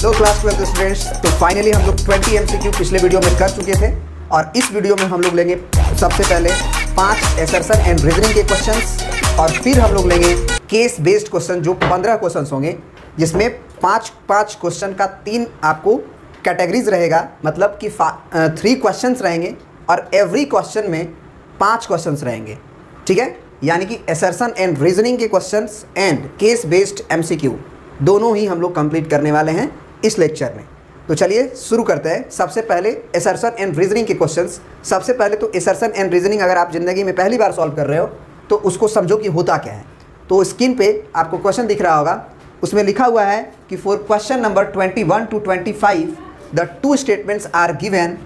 Hello class 12 students. तो finally हम लोग 20 एमसीक्यू पिछले वीडियो में कर चुके थे और इस वीडियो में हम लोग लेंगे सबसे पहले 5 असर्शन एंड रीजनिंग के क्वेश्चंस और फिर हम लोग लेंगे केस बेस्ड क्वेश्चन जो 15 क्वेश्चंस होंगे, जिसमें 5 क्वेश्चन का 3 आपको कैटेगरीज रहेगा, मतलब कि 3 क्वेश्चंस रहेंगे और एवरी क्वेश्चन में 5 क्वेश्चंस रहेंगे। ठीक है, यानी कि असर्शन एंड रीजनिंग के questions and case based MCQ दोनों ही हम लोग कंप्लीट करने वाले हैं इस लेक्चर में। तो चलिए शुरू करते हैं। सबसे पहले असर्शन एंड रीजनिंग के क्वेश्चंस। सबसे पहले तो असर्शन एंड रीजनिंग अगर आप ज़िंदगी में पहली बार सॉल्व कर रहे हो तो उसको समझो कि होता क्या है। तो स्क्रीन पे आपको क्वेश्चन दिख रहा होगा, उसमें लिखा हुआ है कि for question number 21 to 25 the 2 statements are given,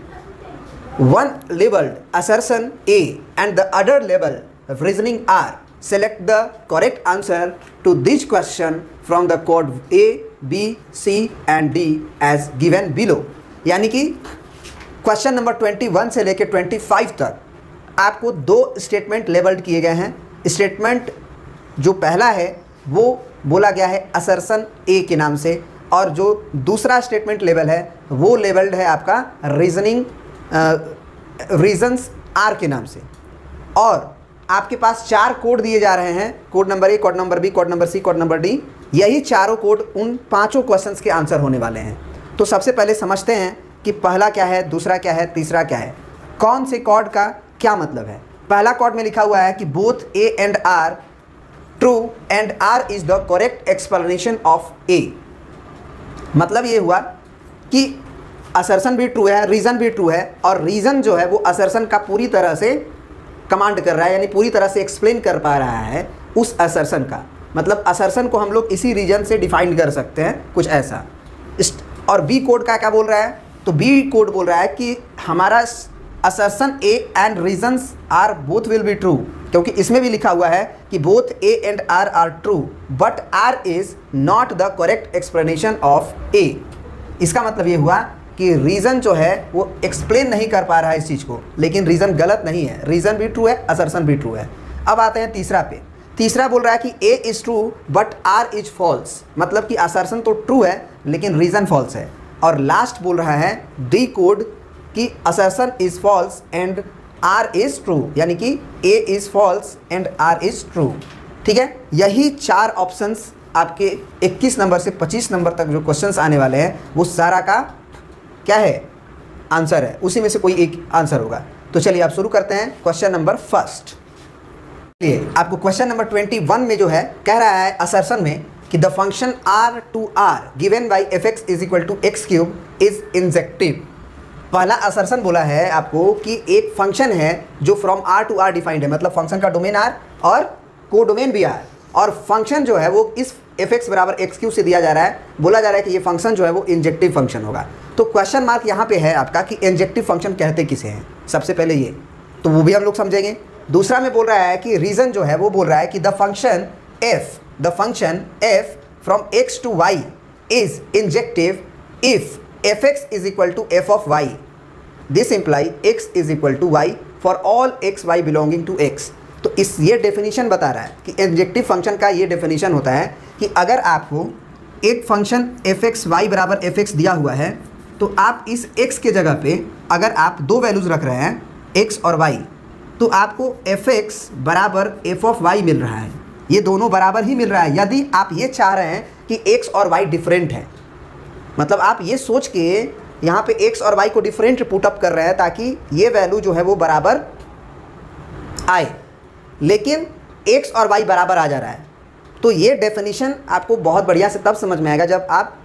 one labeled assertion A and the other labeled reasoning R. Select the correct answer to this question from the code A, B, C and D as given below. यानी कि question number 21 से लेकर 25 तक आपको 2 statement labelled किए गए हैं। Statement जो पहला है वो बोला गया है असर्शन A के नाम से, और जो दूसरा स्टेटमेंट लेबल है वो लेबल्ड है आपका रीजनिंग रीजन्स आर के नाम से। और आपके पास 4 कोड दिए जा रहे हैं, code number A, code number B, code number C, code number D. यही चारों कोड उन 5 क्वेश्चंस के आंसर होने वाले हैं। तो सबसे पहले समझते हैं कि पहला क्या है, दूसरा क्या है, तीसरा क्या है, कौन से कोड का क्या मतलब है। पहला कोड में लिखा हुआ है कि both A and R true and R is the correct explanation of A. मतलब ये हुआ कि असर्शन भी ट्रू है, रीज़न भी ट्रू है, और रीज़न जो है वो असर्शन का पूरी तरह से कमांड कर रहा है, यानी पूरी तरह से एक्सप्लेन कर पा रहा है उस असर्शन का। मतलब असर्शन को हम लोग इसी रीजन से डिफाइन कर सकते हैं, कुछ ऐसा। और बी कोड का क्या बोल रहा है, तो बी कोड बोल रहा है कि हमारा assertion A and reasons are both will be true, क्योंकि इसमें भी लिखा हुआ है कि both A and R true but R is not the correct explanation of A. इसका मतलब ये हुआ कि रीज़न जो है वो एक्सप्लेन नहीं कर पा रहा है इस चीज़ को, लेकिन रीज़न गलत नहीं है, रीज़न भी ट्रू है, असर्शन भी ट्रू है। अब आते हैं तीसरा पे। तीसरा बोल रहा है कि A is true but R is false, मतलब कि असर्शन तो ट्रू है लेकिन रीज़न फॉल्स है। और लास्ट बोल रहा है डी कोड कि assertion is false and R is true, यानी कि A is false and R is true. ठीक है, यही 4 ऑप्शंस आपके 21 नंबर से 25 नंबर तक जो क्वेश्चंस आने वाले हैं वो सारा का क्या है, आंसर है, उसी में से कोई एक आंसर होगा। तो चलिए आप शुरू करते हैं क्वेश्चन नंबर फर्स्ट। चलिए आपको क्वेश्चन नंबर 21 में जो है कह रहा है असर्शन में कि the function R to R given by f x is equal to x cube is injective. पहला असर्शन बोला है आपको कि एक फंक्शन है जो from R to R defined है, मतलब फंक्शन का डोमेन आर और को डोमेन भी आर, और फंक्शन जो है वो इस एफ एक्स बराबर एक्स क्यू से दिया जा रहा है। बोला जा रहा है कि ये फंक्शन जो है वो इंजेक्टिव फंक्शन होगा। तो क्वेश्चन मार्क यहाँ पे है आपका कि इंजेक्टिव फंक्शन कहते किसे हैं, सबसे पहले ये, तो वो भी हम लोग समझेंगे। दूसरा में बोल रहा है कि रीज़न जो है वो बोल रहा है कि the function f from x to y is injective if f x is equal to f of y, this imply x is equal to y for all x y belonging to x. तो इस ये definition बता रहा है कि injective function का ये definition होता है कि अगर आपको एक फंक्शन एफ एक्स वाई बराबर एफ एक्स दिया हुआ है तो आप इस x के जगह पे अगर आप 2 वैल्यूज़ रख रहे हैं x और y, तो आपको एफ एक्स बराबर एफ ऑफ वाई मिल रहा है। ये दोनों बराबर ही मिल रहा है। यदि आप ये चाह रहे हैं कि x और y डिफरेंट है, मतलब आप ये सोच के यहाँ पे x और y को डिफरेंट पुटअप कर रहे हैं ताकि ये वैल्यू जो है वो बराबर आए, लेकिन x और y बराबर आ जा रहा है। तो ये डेफिनेशन आपको बहुत बढ़िया से तब समझ में आएगा जब आप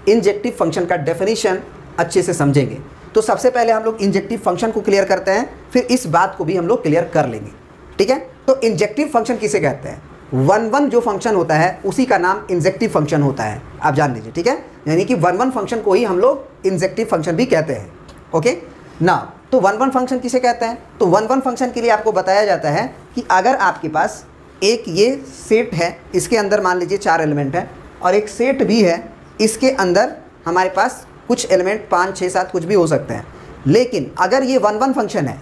इंजेक्टिव फंक्शन का डेफिनेशन अच्छे से समझेंगे। तो सबसे पहले हम लोग इंजेक्टिव फंक्शन को क्लियर करते हैं, फिर इस बात को भी हम लोग क्लियर कर लेंगे। ठीक है, तो इंजेक्टिव फंक्शन किसे कहते हैं, 1 जो फंक्शन होता है उसी का नाम इंजेक्टिव फंक्शन होता है, आप जान लीजिए। ठीक है, यानी कि 1 फंक्शन को ही हम लोग इंजेक्टिव फंक्शन भी कहते हैं। ओके ना, तो 1 फंक्शन किसे कहते हैं, तो 1 फंक्शन के लिए आपको बताया जाता है कि अगर आपके पास एक ये सेट है, इसके अंदर मान लीजिए 4 एलिमेंट है, और एक सेट भी है, इसके अंदर हमारे पास कुछ एलिमेंट 5, 6, 7 कुछ भी हो सकते हैं। लेकिन अगर ये 1 फंक्शन है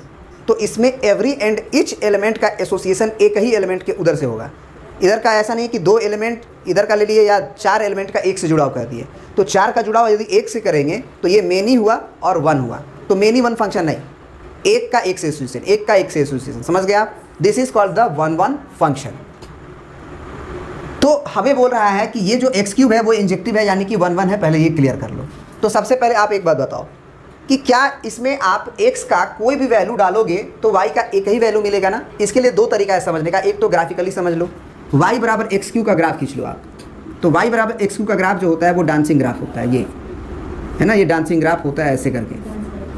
तो इसमें एवरी एंड ईच एलिमेंट का एसोसिएशन एक ही एलिमेंट के उधर से होगा। इधर का ऐसा नहीं कि 2 एलिमेंट इधर का ले लिए या 4 एलिमेंट का 1 से जुड़ाव कर दिए। तो 4 का जुड़ाव यदि 1 से करेंगे तो ये मेनी हुआ और 1 हुआ, तो मेनी 1 फंक्शन नहीं, 1 का 1 से एसोसिएशन, 1 का 1 से एसोसिएशन, समझ गए आप? This is called the 1-1 function. तो हमें बोल रहा है कि ये जो x³ है वो इंजेक्टिव है, यानी कि 1-1 है, पहले ये क्लियर कर लो। तो सबसे पहले आप एक बात बताओ कि क्या इसमें आप x का कोई भी वैल्यू डालोगे तो y का एक ही वैल्यू मिलेगा ना? इसके लिए 2 तरीका है समझने का। एक तो ग्राफिकली समझ लो, y बराबर x³ का ग्राफ खींच लो आप। तो y बराबर x³ का ग्राफ जो होता है वो डांसिंग ग्राफ होता है, ये है ना, ये डांसिंग ग्राफ होता है ऐसे करके।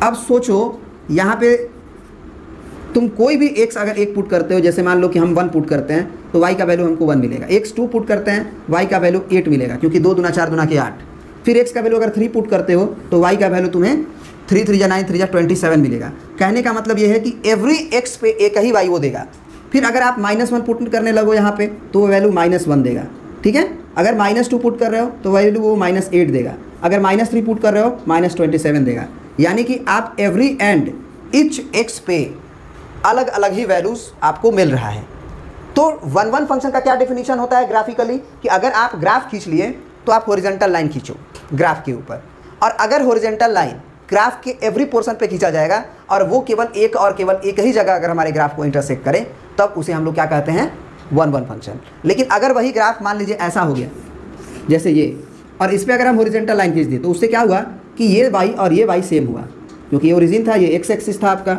अब सोचो यहाँ पे तुम कोई भी x अगर 1 पुट करते हो, जैसे मान लो कि हम 1 पुट करते हैं तो y का वैल्यू हमको 1 मिलेगा। x 2 पुट करते हैं, y का वैल्यू 8 मिलेगा, क्योंकि 2 दूना 4 दूना के 8। फिर x का वैल्यू अगर 3 पुट करते हो तो y का वैल्यू तुम्हें 3 3 9 3 27 मिलेगा। कहने का मतलब ये है कि एवरी x पे एक ही y वो देगा। फिर अगर आप -1 पुट करने लगो यहाँ पे तो वो वैल्यू -1 देगा, ठीक है। अगर -2 पुट कर रहे हो तो वैल्यू वो -8 देगा। अगर -3 पुट कर रहे हो -27 देगा। यानी कि आप एवरी एंड ईच x पे अलग अलग ही वैल्यूज आपको मिल रहा है। तो 1-1 फंक्शन का क्या डेफिनेशन होता है ग्राफिकली, कि अगर आप ग्राफ खींच लिए तो आप हॉरिजॉन्टल लाइन खींचो ग्राफ के ऊपर, और अगर हॉरिजॉन्टल लाइन ग्राफ के एवरी पोर्शन पे खींचा जाएगा और वो केवल एक ही जगह अगर हमारे ग्राफ को इंटरसेक्ट करे, तब उसे हम लोग क्या कहते हैं? 1-1 फंक्शन। लेकिन अगर वही ग्राफ मान लीजिए ऐसा हो गया जैसे ये, और इस पर अगर हम हॉरिजॉन्टल लाइन खींच दिए तो उससे क्या हुआ कि ये y और ये y सेम हुआ, क्योंकि ये ओरिजिन था, ये x एक्सिस था आपका।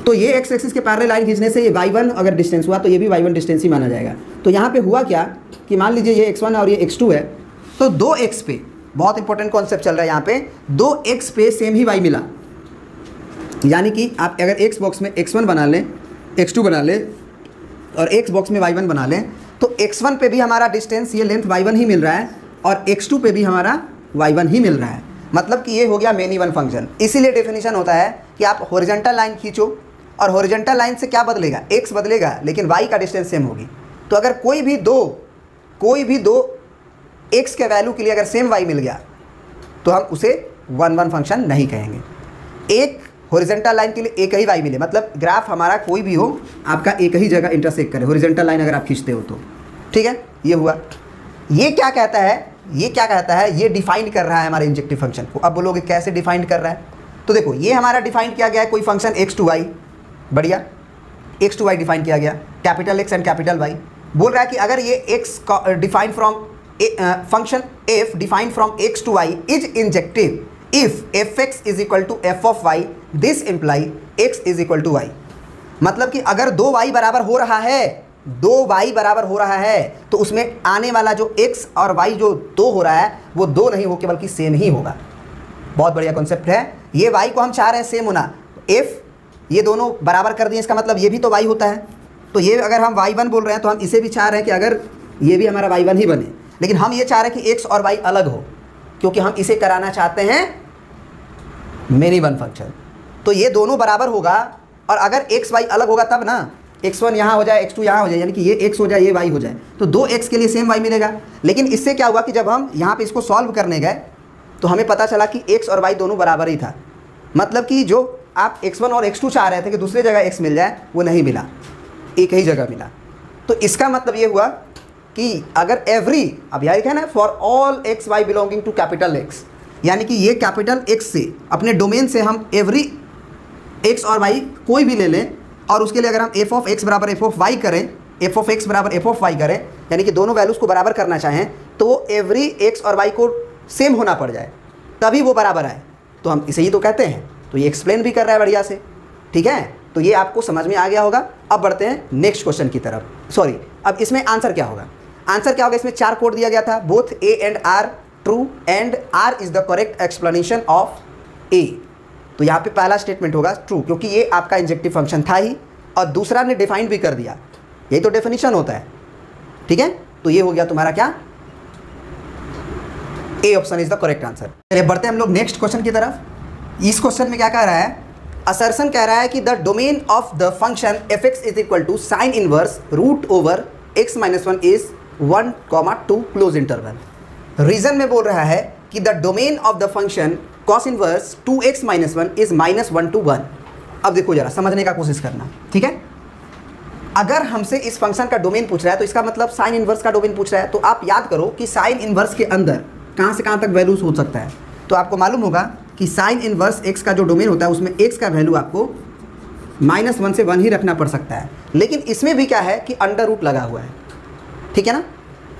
तो ये x एक्सिस के पैरेलल लाइन खींचने से ये y1 अगर डिस्टेंस हुआ तो ये भी y1 डिस्टेंस ही माना जाएगा। तो यहाँ पे हुआ क्या कि मान लीजिए ये x1 और ये x2 है, तो 2x पे, बहुत इंपॉर्टेंट कॉन्सेप्ट चल रहा है यहाँ पे, 2x पे सेम ही y मिला। यानी कि आप अगर x बॉक्स में x1 बना लें, x2 बना लें और x बॉक्स में y1 बना लें, तो x1 पे भी हमारा डिस्टेंस ये लेंथ y1 ही मिल रहा है और x2 पे भी हमारा y1 ही मिल रहा है। मतलब कि ये हो गया मेनी 1 फंक्शन। इसीलिए डेफिनेशन होता है कि आप हॉरिजॉन्टल लाइन खींचो और हॉरिजॉन्टल लाइन से क्या बदलेगा? x बदलेगा, लेकिन y का डिस्टेंस सेम होगी। तो अगर कोई भी दो x के वैल्यू के लिए अगर सेम y मिल गया तो हम उसे 1-1 फंक्शन नहीं कहेंगे। एक हॉरिजॉन्टल लाइन के लिए एक ही y मिले, मतलब ग्राफ हमारा कोई भी हो आपका एक ही जगह इंटरसेक्ट करे, हॉरिजॉन्टल लाइन अगर आप खींचते हो तो, ठीक है। ये हुआ। ये क्या कहता है? ये डिफाइन कर रहा है हमारे इंजेक्टिव फंक्शन को। अब बोलोगे कैसे डिफाइन कर रहा है? तो देखो, ये हमारा डिफाइन किया गया है कोई फंक्शन x2y, बढ़िया, x2y डिफाइन किया गया, capital X and capital Y। बोल रहा है कि अगर ये x define from function f define from x to y is injective if fx is equal to f of y, this imply x is equal to y। मतलब कि अगर 2y बराबर हो रहा है तो उसमें आने वाला जो x और y जो 2 हो रहा है वो 2 नहीं हो के बल्कि सेम ही होगा। बहुत बढ़िया कॉन्सेप्ट है। ये y को हम चाह रहे हैं सेम होना, f ये दोनों बराबर कर दिए, इसका मतलब ये भी तो y होता है। तो ये अगर हम y1 बोल रहे हैं तो हम इसे भी चाह रहे हैं कि अगर ये भी हमारा y1 ही बने, लेकिन हम ये चाह रहे हैं कि x और y अलग हो, क्योंकि हम इसे कराना चाहते हैं मेनी 1 फंक्शन। तो ये दोनों बराबर होगा, और अगर x y अलग होगा तब ना, x1 यहाँ हो जाए, x2 यहाँ हो जाए, यानी कि ये x हो जाए, ये y हो जाए, तो 2x के लिए सेम y मिलेगा। लेकिन इससे क्या हुआ कि जब हम यहाँ पे इसको सॉल्व करने गए तो हमें पता चला कि x और y दोनों बराबर ही था। मतलब कि जो आप x1 और x2 चाह रहे थे कि दूसरी जगह x मिल जाए, वो नहीं मिला, एक ही जगह मिला। तो इसका मतलब ये हुआ कि अगर एवरी, अब यहाँ लिखा है ना, for all x y belonging to capital X, यानी कि ये कैपिटल X से अपने डोमेन से हम एवरी x और y कोई भी ले लें, और उसके लिए अगर हम f ऑफ x बराबर f ऑफ y करें, f ऑफ x बराबर f ऑफ y करें, यानी कि दोनों वैल्यूज़ को बराबर करना चाहें, तो एवरी x और y को सेम होना पड़ जाए तभी वो बराबर आए, तो हम इसे ही तो कहते हैं। तो ये एक्सप्लेन भी कर रहा है बढ़िया से, ठीक है। तो ये आपको समझ में आ गया होगा। अब बढ़ते हैं नेक्स्ट क्वेश्चन की तरफ। सॉरी, अब इसमें आंसर क्या होगा? इसमें 4 कोड दिया गया था, both a and r true and r is the correct explanation of a। तो यहाँ पे पहला स्टेटमेंट होगा ट्रू, क्योंकि ये आपका इंजेक्टिव फंक्शन था ही, और दूसरा ने डिफाइन भी कर दिया, यही तो डेफिनेशन होता है, ठीक है। तो ये हो गया तुम्हारा क्या, A option is the correct answer. चलिए बढ़ते हैं हम लोग नेक्स्ट क्वेश्चन की तरफ। इस क्वेश्चन में क्या कह रहा है? असर्शन कह रहा है कि the domain of the function fx is equal to sine inverse root over x minus 1 is 1,2 close interval. Reason में बोल रहा है कि the domain of the function cos inverse 2x minus 1 is -1 to 1। अब देखो जरा समझने का कोशिश करना, ठीक है। अगर हमसे इस फंक्शन का डोमेन पूछ रहा है तो इसका मतलब साइन इन्वर्स का डोमेन पूछ रहा है। तो आप याद करो कि साइन इन्वर्स के अंदर कहाँ से कहाँ तक वैल्यूज हो सकता है। तो आपको मालूम होगा कि साइन इन्वर्स एक्स का जो डोमेन होता है उसमें एक्स का वैल्यू आपको -1 से 1 ही रखना पड़ सकता है। लेकिन इसमें भी क्या है कि अंडर रूट लगा हुआ है, ठीक है ना,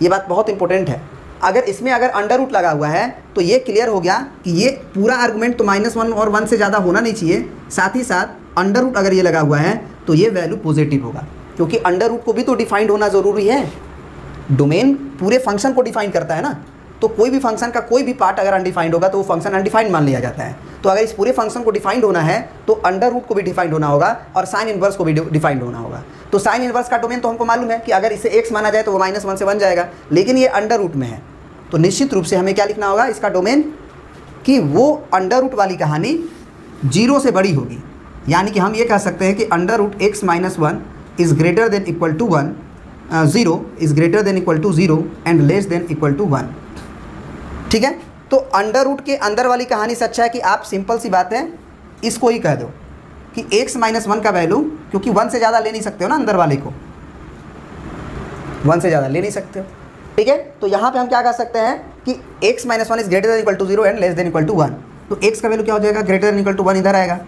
ये बात बहुत इंपॉर्टेंट है। अगर इसमें अगर अंडर रूट लगा हुआ है तो ये क्लियर हो गया कि ये पूरा आर्गुमेंट तो -1 और 1 से ज़्यादा होना नहीं चाहिए। साथ ही साथ अंडर रूट अगर ये लगा हुआ है तो ये वैल्यू पॉजिटिव होगा, क्योंकि अंडर रूट को भी तो डिफाइंड होना ज़रूरी है। डोमेन पूरे फंक्शन को डिफाइन करता है ना, तो कोई भी फंक्शन का कोई भी पार्ट अगर अनडिफाइंड होगा तो वो फंक्शन अनडिफाइंड मान लिया जाता है। तो अगर इस पूरे फंक्शन को डिफाइंड होना है तो अंडर रूट को भी डिफाइंड होना होगा और साइन इन्वर्स को भी डिफाइंड होना होगा। तो साइन इन्वर्स का डोमेन तो हमको मालूम है कि अगर इसे एक्स माना जाए तो वो -1 से 1 जाएगा, लेकिन ये अंडर रूट में है तो निश्चित रूप से हमें क्या लिखना होगा इसका डोमेन, कि वो अंडर रूट वाली कहानी 0 से बड़ी होगी। यानी कि हम ये कह सकते हैं कि under root x - 1 is greater than equal to 1, 0 is greater than equal to 0 and less than equal to 1। ठीक है, तो अंडर रूट के अंदर वाली कहानी से अच्छा है कि आप सिंपल सी बात है इसको ही कह दो कि x - 1 का वैल्यू, क्योंकि 1 से ज़्यादा ले नहीं सकते हो ना, अंदर वाले को 1 से ज़्यादा ले नहीं सकते हो। ठीक है, तो यहाँ पे हम क्या कह सकते हैं कि x - 1 is greater than equal to 0 and less than equal to 1। तो x का वैल्यू क्या हो जाएगा, ग्रेटर देन इक्वल टू 1 इधर आएगा,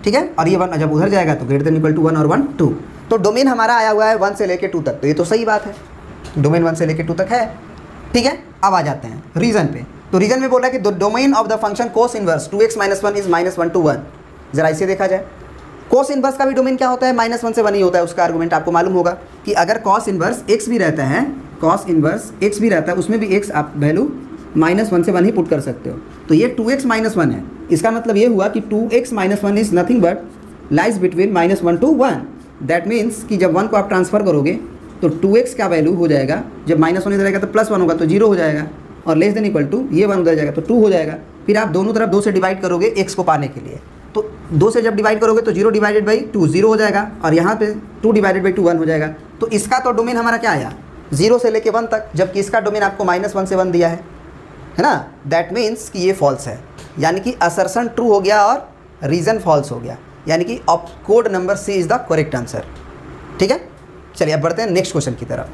ठीक है, और ये 1 जब उधर जाएगा तो ग्रेटर देन इक्वल टू 1 और 1 2। तो डोमेन हमारा आया हुआ है 1 से लेके 2 तक, तो ये तो सही बात है, डोमेन 1 से लेके 2 तक है। ठीक है, अब आ जाते हैं रीजन पे। तो रीजन में बोल रहा है कि the domain of the function cos inverse 2x - 1 is -1 to 1। जरा इसे देखा जाए, कोस इनवर्स का भी डोमेन क्या होता है, -1 से 1 ही होता है। उसका आर्गुमेंट आपको मालूम होगा कि अगर कॉस इनवर्स x भी रहता है, कॉस इनवर्स x भी रहता है, उसमें भी x आप वैल्यू -1 से 1 ही पुट कर सकते हो। तो ये 2x - 1 है, इसका मतलब ये हुआ कि 2x - 1 is nothing but lies between -1 to 1। That means कि जब 1 को आप ट्रांसफ़र करोगे तो 2x का वैल्यू हो जाएगा, जब -1 इधर आएगा तो +1 होगा तो 0 हो जाएगा, और लेस देन इक्वल टू ये 1 उधर जाएगा तो 2 हो जाएगा। फिर आप दोनों तरफ 2 से डिवाइड करोगे x को पाने के लिए, तो 2 से जब डिवाइड करोगे तो 0 डिवाइडेड बाई 2 0 हो जाएगा, और यहाँ पे 2 डिवाइडेड बाई 2 1 हो जाएगा। तो इसका तो डोमेन हमारा क्या आया 0 से लेके 1 तक, जबकि इसका डोमेन आपको -1 से 1 दिया है ना। दैट मीन्स कि ये फॉल्स है, यानी कि असर्शन ट्रू हो गया और रीज़न फॉल्स हो गया, यानी कि code number C is the correct answer. ठीक है, चलिए अब बढ़ते हैं नेक्स्ट क्वेश्चन की तरफ।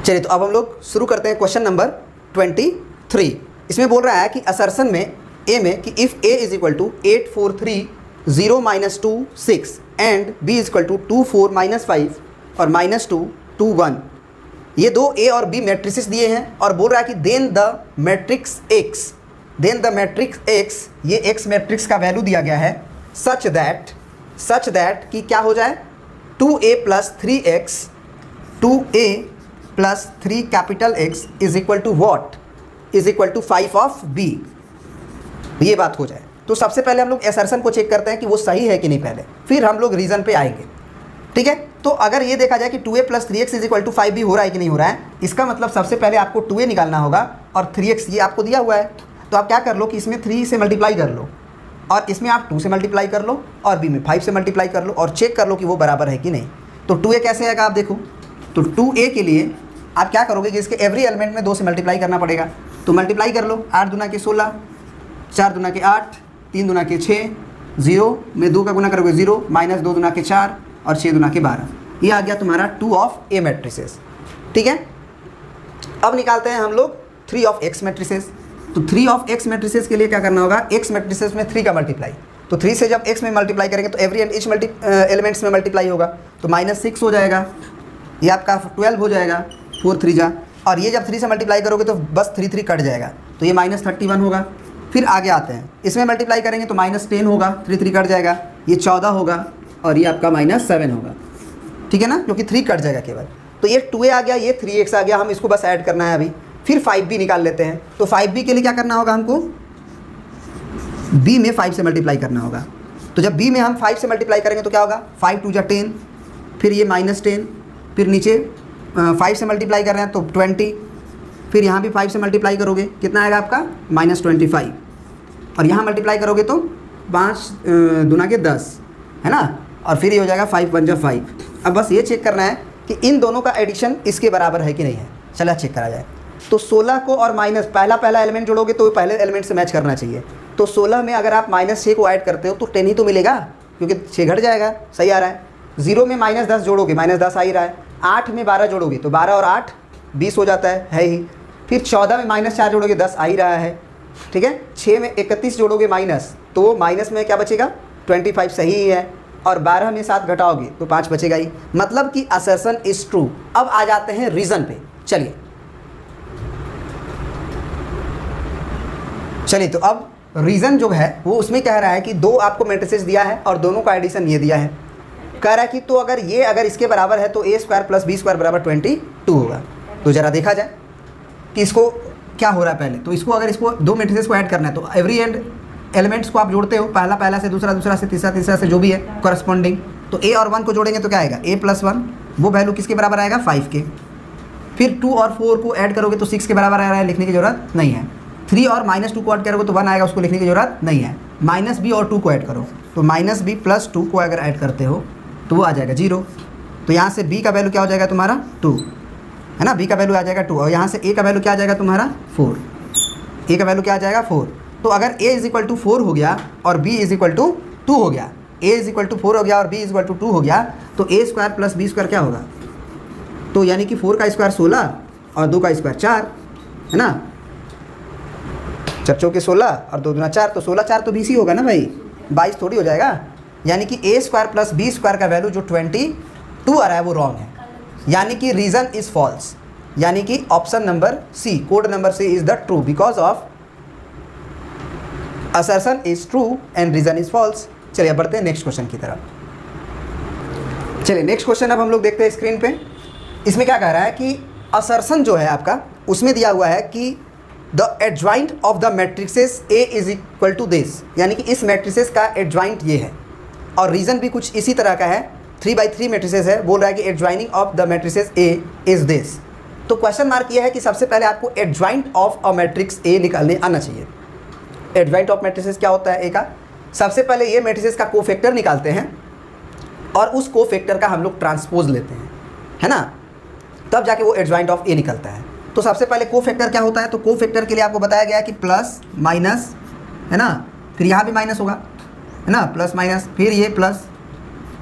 चलिए तो अब हम लोग शुरू करते हैं क्वेश्चन नंबर 23। इसमें बोल रहा है कि असर्शन में ए में कि if A is equal to 8 4 3 0 -2 6 and B is equal to 2 4 -5 और -2 2 1, ये दो ए और बी मैट्रिसेस दिए हैं और बोल रहा है कि then the matrix X, then the matrix X, ये एक्स मैट्रिक्स का वैल्यू दिया गया है सच दैट कि क्या हो जाए 2a + 3x 2a + 3 capital X is equal to what, is equal to 5 of b, ये बात हो जाए। तो सबसे पहले हम लोग असर्शन को चेक करते हैं कि वो सही है कि नहीं पहले, फिर हम लोग रीज़न पे आएंगे। ठीक है, तो अगर ये देखा जाए कि 2a + 3x is equal to 5b हो रहा है कि नहीं हो रहा है, इसका मतलब सबसे पहले आपको 2a निकालना होगा और 3x ये आपको दिया हुआ है। तो आप क्या कर लो कि इसमें 3 से मल्टीप्लाई कर लो और इसमें आप 2 से मल्टीप्लाई कर लो और b में 5 से मल्टीप्लाई कर लो और चेक कर लो कि वो बराबर है कि नहीं। तो 2a कैसे आएगा आप देखो, तो 2a के लिए आप क्या करोगे कि इसके एवरी एलिमेंट में 2 से मल्टीप्लाई करना पड़ेगा। तो मल्टीप्लाई कर लो, 8 दूना के 16, 4 दूना के 8, 3 दूना के 6, 0 में 2 का गुना करोगे 0, -2 दूना के 4 और 6 दूना के 12, ये आ गया तुम्हारा 2 ऑफ ए मैट्रिसेस। ठीक है, अब निकालते हैं हम लोग 3 ऑफ एक्स मैट्रिसेस। तो 3 ऑफ एक्स मैट्रिसेस के लिए क्या करना होगा, एक्स मैट्रिसेस में 3 का मल्टीप्लाई, तो 3 से जब एक्स में मल्टीप्लाई करेंगे तो एवरी एंड ईच एलिमेंट्स में मल्टीप्लाई होगा, तो -6 हो जाएगा, ये आपका 12 हो जाएगा, 4 3 जा, और ये जब 3 से मल्टीप्लाई करोगे तो बस 3 3 कट जाएगा, तो ये -31 होगा। फिर आगे आते हैं, इसमें मल्टीप्लाई करेंगे तो -10 होगा, 3 3 कट जाएगा, ये 14 होगा और ये आपका -7 होगा। ठीक है ना, क्योंकि 3 कट जाएगा केवल। तो ये 2a आ गया, ये 3x आ गया, हम इसको बस ऐड करना है अभी। फिर 5b निकाल लेते हैं, तो 5b के लिए क्या करना होगा हमको, b में 5 से मल्टीप्लाई करना होगा। तो जब b में हम 5 से मल्टीप्लाई करेंगे तो क्या होगा, 5 2 जा 10, फिर ये -10, फिर नीचे 5 से मल्टीप्लाई कर रहे हैं तो 20, फिर यहाँ भी 5 से मल्टीप्लाई करोगे कितना आएगा आपका -25, और यहाँ मल्टीप्लाई करोगे तो 5 दूना के 10 है ना, और फिर ये हो जाएगा 5 1 जा 5। अब बस ये चेक करना है कि इन दोनों का एडिशन इसके बराबर है कि नहीं है। चला चेक करा जाए। तो 16 को और माइनस पहला एलिमेंट जोड़ोगे तो पहले एलिमेंट से मैच करना चाहिए। तो 16 में अगर आप -6 को ऐड करते हो तो 10 ही तो मिलेगा, क्योंकि 6 घट जाएगा, सही आ रहा है। 0 में -10 जोड़ोगे -10 आ ही रहा है, 8 में 12 जोड़ोगे तो 12 और 8 20 हो जाता है ही। फिर 14 में -4 जोड़ोगे 10 आ ही रहा है, ठीक है। 6 में 31 जोड़ोगे माइनस, तो वो माइनस में क्या बचेगा 25 सही ही है, और 12 में 7 घटाओगे तो 5 बचेगा ही, मतलब कि असर्शन इज ट्रू। अब आ जाते हैं रीज़न पे। चलिए तो अब रीज़न जो है वो उसमें कह रहा है कि दो आपको मैट्रिसेस दिया है और दोनों का एडिशन ये दिया है। कह रहा है कि तो अगर इसके बराबर है तो a² + b² बराबर 22 होगा। तो ज़रा देखा जाए कि इसको क्या हो रहा है पहले। तो इसको दो मैट्रिसेस को ऐड करना है तो एवरी एलिमेंट्स को आप जोड़ते हो, पहला से दूसरा से तीसरा से जो भी है करस्पॉन्डिंग। तो a और 1 को जोड़ेंगे तो क्या आएगा a + 1, वो वैल्यू किसके बराबर आएगा 5 के। फिर 2 और 4 को ऐड करोगे तो 6 के बराबर आ रहा है, लिखने की ज़रूरत नहीं है। 3 और -2 को ऐड करोगे तो 1 आएगा, उसको लिखने की ज़रूरत नहीं है। -b और 2 को ऐड करो तो -b + 2 को अगर ऐड करते हो तो वो आ जाएगा 0। तो यहाँ से b का वैल्यू क्या हो जाएगा तुम्हारा 2, है ना, b का वैल्यू आ जाएगा 2, और यहाँ से a का वैल्यू क्या आ जाएगा तुम्हारा 4, a का वैल्यू क्या आ जाएगा 4। तो अगर a = 4 हो गया और b = 2 हो गया, a = 4 हो गया और b = 2 हो गया, तो a² + b² क्या होगा, तो यानी कि 4 का स्क्वायर 16 और 2 का स्क्वायर 4, है ना, 4 चौके 16 और 2 दूना 4, तो 16 4 तो 20 ही होगा ना भाई, 22 थोड़ी हो जाएगा। यानी कि a² + b² का वैल्यू जो 22 आ रहा है वो रॉन्ग है, यानी कि रीज़न इज़ फॉल्स, यानी कि option number C, code number C is the true, because of assertion is true and reason is false. चलिए अब बढ़ते हैं नेक्स्ट क्वेश्चन की तरफ। चलिए नेक्स्ट क्वेश्चन अब हम लोग देखते हैं स्क्रीन पे। इसमें क्या कह रहा है कि असर्शन जो है आपका उसमें दिया हुआ है कि the adjoint of the matrices A = this, यानी कि इस मैट्रिसेस का एडजॉइंट ये है, और रीज़न भी कुछ इसी तरह का है, 3/3 मैट्रिसेस है। बोल रहा है कि adjoining of the matrices A is this. तो क्वेश्चन मार्क ये है कि सबसे पहले आपको adjoint of a matrix A निकालने आना चाहिए। एडजॉइंट ऑफ मैट्रिसेस क्या होता है A का, सबसे पहले ये मैट्रिसेस का कोफैक्टर निकालते हैं और उस कोफैक्टर का हम लोग ट्रांसपोज लेते हैं, है ना, तब जाके वो एडजॉइंट ऑफ A निकलता है। तो सबसे पहले कोफैक्टर क्या होता है, तो कोफैक्टर के लिए आपको बताया गया है कि प्लस माइनस, है ना, फिर यहाँ भी माइनस होगा, है ना, प्लस माइनस, फिर ये प्लस,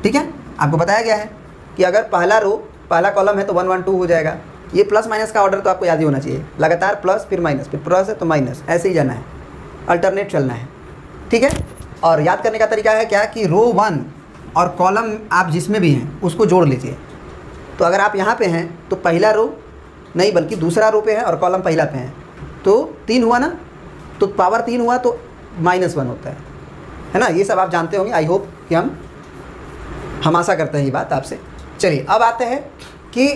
ठीक है। आपको बताया गया है कि अगर पहला कॉलम है तो 1 1 2 हो जाएगा। ये प्लस माइनस का ऑर्डर तो आपको याद ही होना चाहिए, लगातार प्लस फिर माइनस, फिर प्लस है तो माइनस, ऐसे ही जाना है, अल्टरनेट चलना है, ठीक है। और याद करने का तरीका है क्या कि रो 1 और कॉलम आप जिसमें भी हैं उसको जोड़ लीजिए। तो अगर आप यहाँ पे हैं तो पहला रो नहीं बल्कि दूसरा रो पे है और कॉलम पहला पे है, तो 3 हुआ ना, तो पावर 3 हुआ तो -1 होता है ना। ये सब आप जानते होंगे, आई होप कि हम आशा करते हैं ये बात आपसे। चलिए अब आते हैं कि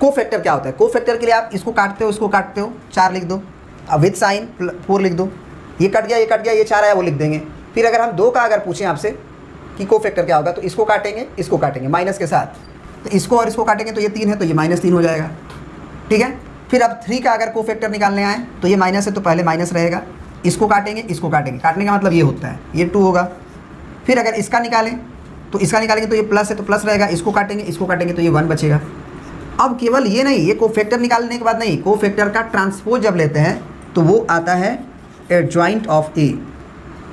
कोफैक्टर क्या होता है। कोफैक्टर के लिए आप इसको काटते हो, इसको काटते हो, 4 लिख दो, अब विद साइन 4 लिख दो, ये कट गया, ये 4 आया वो लिख देंगे। फिर अगर हम 2 का अगर पूछें आपसे कि कोफैक्टर क्या होगा, तो इसको काटेंगे माइनस के साथ, तो इसको और इसको काटेंगे तो ये 3 है तो ये -3 हो जाएगा, ठीक है। फिर अब 3 का अगर कोफैक्टर निकालने आए तो ये माइनस है तो पहले माइनस रहेगा, इसको काटेंगे, काटने का मतलब ये होता है, ये 2 होगा। फिर अगर इसका निकालें तो निकालेंगे तो ये प्लस है तो प्लस रहेगा, इसको काटेंगे तो ये 1 बचेगा। अब केवल ये नहीं, ये कोफैक्टर निकालने के बाद नहीं, कोफैक्टर का ट्रांसपोज जब लेते हैं तो वो आता है एडजॉइंट ऑफ A,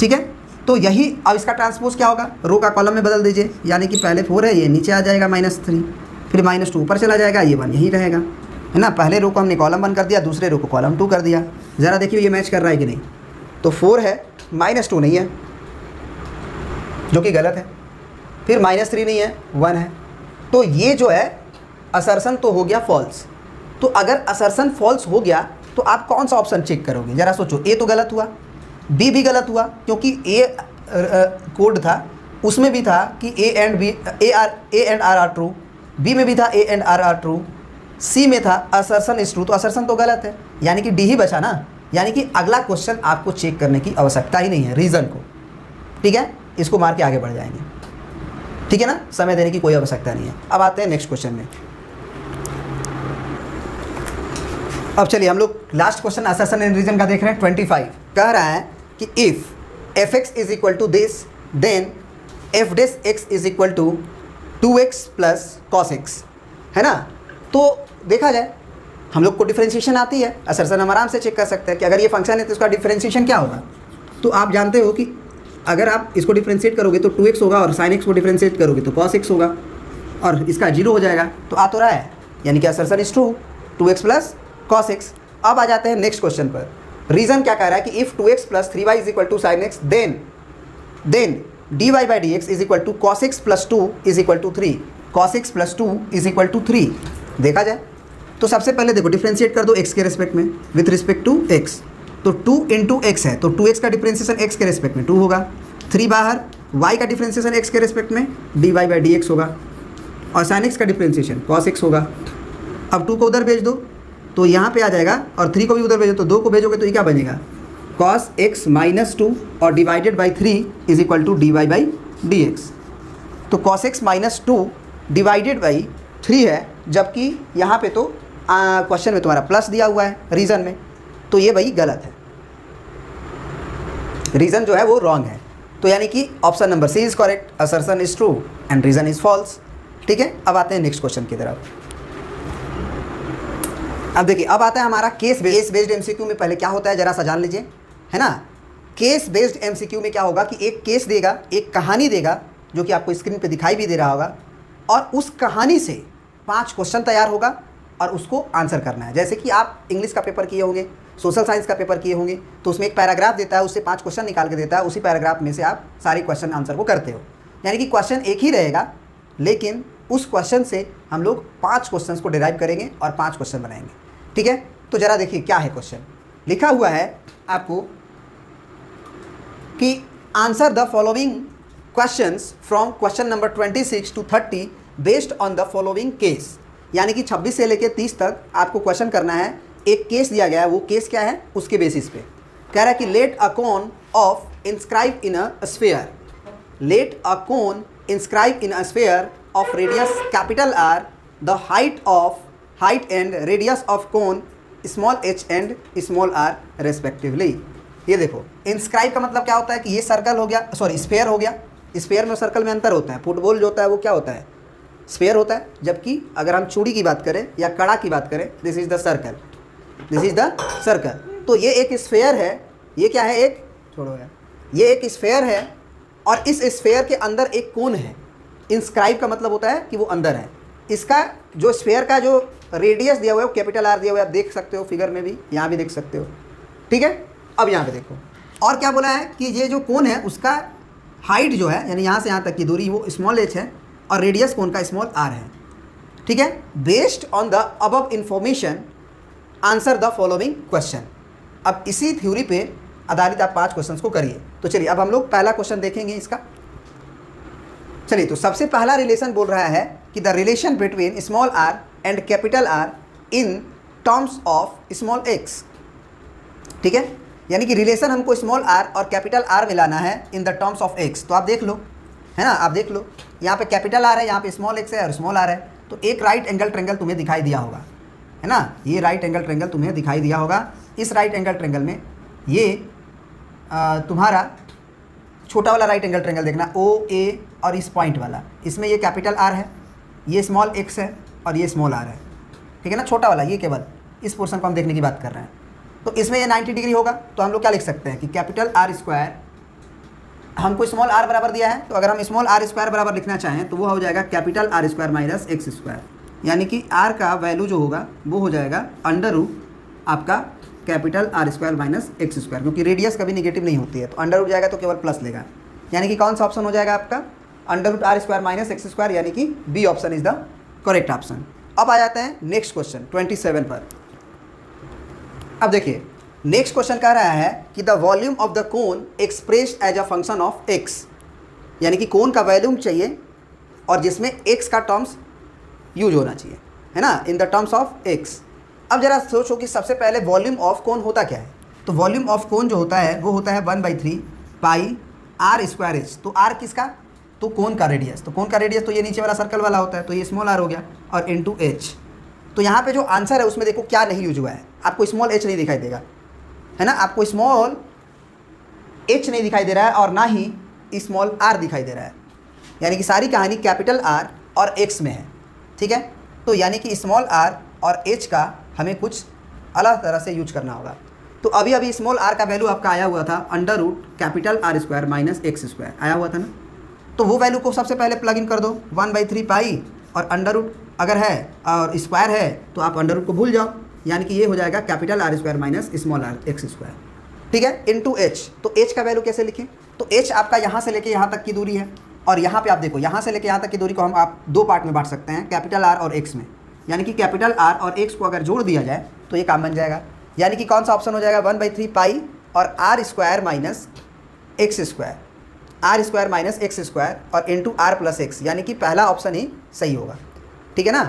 ठीक है। तो यही, अब इसका ट्रांसपोज क्या होगा, रो का कॉलम में बदल दीजिए, यानी कि पहले 4 है, ये नीचे आ जाएगा -3, फिर -2 ऊपर चला जाएगा, ये 1 यही रहेगा, है ना। पहले रो को हमने कॉलम 1 कर दिया, दूसरे रो को कॉलम 2 कर दिया। ज़रा देखिए ये मैच कर रहा है कि नहीं। तो 4 है, -2 नहीं है जो कि गलत है, फिर -3 नहीं है, 1 है, तो ये जो है असर्शन तो हो गया फॉल्स। तो अगर असर्शन फॉल्स हो गया तो आप कौन सा ऑप्शन चेक करोगे, ज़रा सोचो। A तो गलत हुआ, B भी गलत हुआ, क्योंकि A कोड था उसमें भी था कि A and R are true, B में भी था A and R are true, C में था असर्शन इज ट्रू, तो असर्शन तो गलत है, यानी कि D ही बचा ना। यानी कि अगला क्वेश्चन आपको चेक करने की आवश्यकता ही नहीं है रीज़न को, ठीक है, इसको मार के आगे बढ़ जाएंगे, ठीक है ना, समय देने की कोई आवश्यकता नहीं है। अब आते हैं नेक्स्ट क्वेश्चन में। अब चलिए हम लोग last question assertion and reason का देख रहे हैं। 25 कह रहा है कि if f(x) = this then f(x) = 2x + cos x, है ना। तो देखा जाए हम लोग को डिफरेंशिएशन आती है, असर्शन हम आराम से चेक कर सकते हैं कि अगर ये फंक्शन है तो इसका डिफरेंशिएशन क्या होगा। तो आप जानते हो कि अगर आप इसको डिफ्रेंशिएट करोगे तो 2x होगा और sin x को डिफ्रेंशिएट करोगे तो cos x होगा और इसका 0 हो जाएगा। तो आ तो रहा है, यानी कि assertion is true, 2x plus cos x। अब आ जाते हैं नेक्स्ट क्वेश्चन पर। रीज़न क्या कह रहा है कि if 2x plus 3y is equal to sine x then dy by d x is equal to cos x plus 2 is equal to 3, cos x plus 2 is equal to 3। देखा जाए तो सबसे पहले देखो डिफ्रेंशिएट कर दो x के respect में विथ रिस्पेक्ट टू x, तो 2 इंटू एक्स है तो 2x का डिफ्रेंशिएशन x के रिस्पेक्ट में 2 होगा, 3 बाहर, y का डिफ्रेंशिएशन x के रिस्पेक्ट में dy बाई डी एक्स होगा और sin x का डिफ्रेंशिएशन cos x होगा। अब 2 को उधर भेज दो तो यहाँ पे आ जाएगा और 3 को भी उधर भेजो तो 2 को भेजोगे तो ये क्या बनेगा cos x माइनस 2 और divided by 3 is equal to dy by d x. तो cos x minus 2 divided by 3 है, जबकि यहाँ पे तो क्वेश्चन में तुम्हारा प्लस दिया हुआ है रीज़न में, तो ये भाई गलत है, रीज़न जो है वो रॉन्ग है। तो यानी कि option number C is correct, assertion is true and reason is false. ठीक है, अब आते हैं नेक्स्ट क्वेश्चन की तरफ। अब देखिए, अब आता है हमारा केस बेस्ड एमसीक्यू में पहले क्या होता है जरा सा जान लीजिए, है ना। केस बेस्ड एमसीक्यू में क्या होगा कि एक केस देगा, एक कहानी देगा जो कि आपको स्क्रीन पे दिखाई भी दे रहा होगा, और उस कहानी से 5 क्वेश्चन तैयार होगा और उसको आंसर करना है। जैसे कि आप इंग्लिश का पेपर किए होंगे, सोशल साइंस का पेपर किए होंगे, तो उसमें एक पैराग्राफ देता है, उससे 5 क्वेश्चन निकाल के देता है, उसी पैराग्राफ में से आप सारे क्वेश्चन आंसर को करते हो। यानी कि क्वेश्चन एक ही रहेगा, लेकिन उस क्वेश्चन से हम लोग 5 क्वेश्चन को डिराइव करेंगे और 5 क्वेश्चन बनाएंगे। ठीक है, तो ज़रा देखिए क्या है क्वेश्चन। लिखा हुआ है आपको कि answer the following questions from question number 26 to 30 based on the following case. यानी कि 26 से लेकर 30 तक आपको क्वेश्चन करना है। एक केस दिया गया है, वो केस क्या है उसके बेसिस पे कह रहा है कि let a cone of inscribe in a sphere, let a cone inscribe in a sphere of radius capital R, the height and radius of cone small h and small r respectively. ये देखो, inscribe का मतलब क्या होता है कि ये circle हो गया, सॉरी स्फीयर हो गया। स्फीयर में सर्कल में अंतर होता है। फुटबॉल जो होता है वो क्या होता है, स्फीयर होता है, जबकि अगर हम चूड़ी की बात करें या कड़ा की बात करें, this is the circle, this is the circle. तो ये एक स्फीयर है, ये क्या है, एक छोड़ो यार, ये एक स्फीयर है और इस स्फीयर के अंदर एक कोन है। इंस्क्राइब का मतलब होता है कि वो अंदर है। इसका जो स्फीयर का जो रेडियस दिया हुआ है वो कैपिटल आर दिया हुआ है, आप देख सकते हो फिगर में भी, यहाँ भी देख सकते हो। ठीक है, अब यहाँ पे देखो और क्या बोला है कि ये जो कोन है उसका हाइट जो है, यानी यहाँ से यहाँ तक की दूरी, वो स्मॉल h है और रेडियस कोन का स्मॉल r है। ठीक है, based on the above information answer the following question. अब इसी थ्योरी पे आधारित आप 5 क्वेश्चंस को करिए। तो चलिए अब हम लोग पहला क्वेश्चन देखेंगे इसका। चलिए, तो सबसे पहला रिलेशन बोल रहा है कि the relation between small r and capital R in terms of small x। ठीक है, यानी कि रिलेशन हमको स्मॉल r और कैपिटल R मिलाना है in the terms of x। तो आप देख लो, है ना, आप देख लो, यहाँ पे कैपिटल R है, यहाँ पे स्मॉल x है और स्मॉल r है। तो एक राइट एंगल ट्रेंगल तुम्हें दिखाई दिया होगा, है ना, ये राइट एंगल ट्रेंगल तुम्हें दिखाई दिया होगा। इस राइट एंगल ट्रेंगल में ये तुम्हारा छोटा वाला राइट एंगल ट्रेंगल देखना, OA और इस पॉइंट वाला, इसमें ये कैपिटल R है, ये स्मॉल x है और ये स्मॉल r है। ठीक है ना, छोटा वाला, ये केवल इस पोर्शन को हम देखने की बात कर रहे हैं। तो इसमें ये 90 डिग्री होगा, तो हम लोग क्या लिख सकते हैं कि कैपिटल R स्क्वायर, हमको स्मॉल r बराबर दिया है, तो अगर हम स्मॉल r स्क्वायर बराबर लिखना चाहें तो वो हो जाएगा capital R square minus x square. यानी कि r का वैल्यू जो होगा वो हो जाएगा अंडर रूट आपका capital R square minus x square, क्योंकि रेडियस कभी निगेटिव नहीं होती है, तो अंडर रूट जाएगा तो केवल प्लस लेगा। यानी कि कौन सा ऑप्शन हो जाएगा आपका, under root R square minus x square, यानी कि B option is the correct option. अब आ जाते हैं नेक्स्ट क्वेश्चन 27 पर। अब देखिए, नेक्स्ट क्वेश्चन कह रहा है कि the volume of the cone expressed as a function of x, यानी कि कोन का वॉल्यूम चाहिए और जिसमें x का टर्म्स यूज होना चाहिए, है ना, in the terms of x। अब जरा सोचो कि सबसे पहले वॉल्यूम ऑफ कोन होता क्या है। तो वॉल्यूम ऑफ कोन जो होता है वो होता है 1/3 पाई r स्क्वायर h। तो r किसका, तो कोन का रेडियस, तो कोन का रेडियस तो ये नीचे वाला सर्कल वाला होता है, तो ये स्मॉल r हो गया, और इनटू h। तो यहाँ पे जो आंसर है उसमें देखो क्या नहीं यूज हुआ है, आपको स्मॉल h नहीं दिखाई देगा, है ना, आपको स्मॉल h नहीं दिखाई दे रहा है और ना ही स्मॉल r दिखाई दे रहा है। यानी कि सारी कहानी कैपिटल R और x में है। ठीक है, तो यानी कि स्मॉल r और h का हमें कुछ अलग तरह से यूज करना होगा। तो अभी अभी स्मॉल आर का वैल्यू आपका आया हुआ था under root capital R square minus x square आया हुआ था ना। तो वो वैल्यू को सबसे पहले प्लग इन कर दो 1/3 पाई, और अंडर रूट अगर है और स्क्वायर है तो आप अंडर रूट को भूल जाओ, यानी कि ये हो जाएगा capital R square minus small r x square, ठीक है, इनटू एच। तो एच का वैल्यू कैसे लिखें? तो एच आपका यहाँ से लेके यहाँ तक की दूरी है, और यहाँ पे आप देखो यहाँ से लेके यहाँ तक की दूरी को हम आप दो पार्ट में बांट सकते हैं, कैपिटल आर और एक्स में, यानी कि कैपिटल आर और एक्स को अगर जोड़ दिया जाए तो ये काम बन जाएगा। यानी कि कौन सा ऑप्शन हो जाएगा? 1/3 पाई और R square minus x square, R square minus x square और इंटू आर प्लस एक्स, यानी कि पहला ऑप्शन ही सही होगा, ठीक है ना,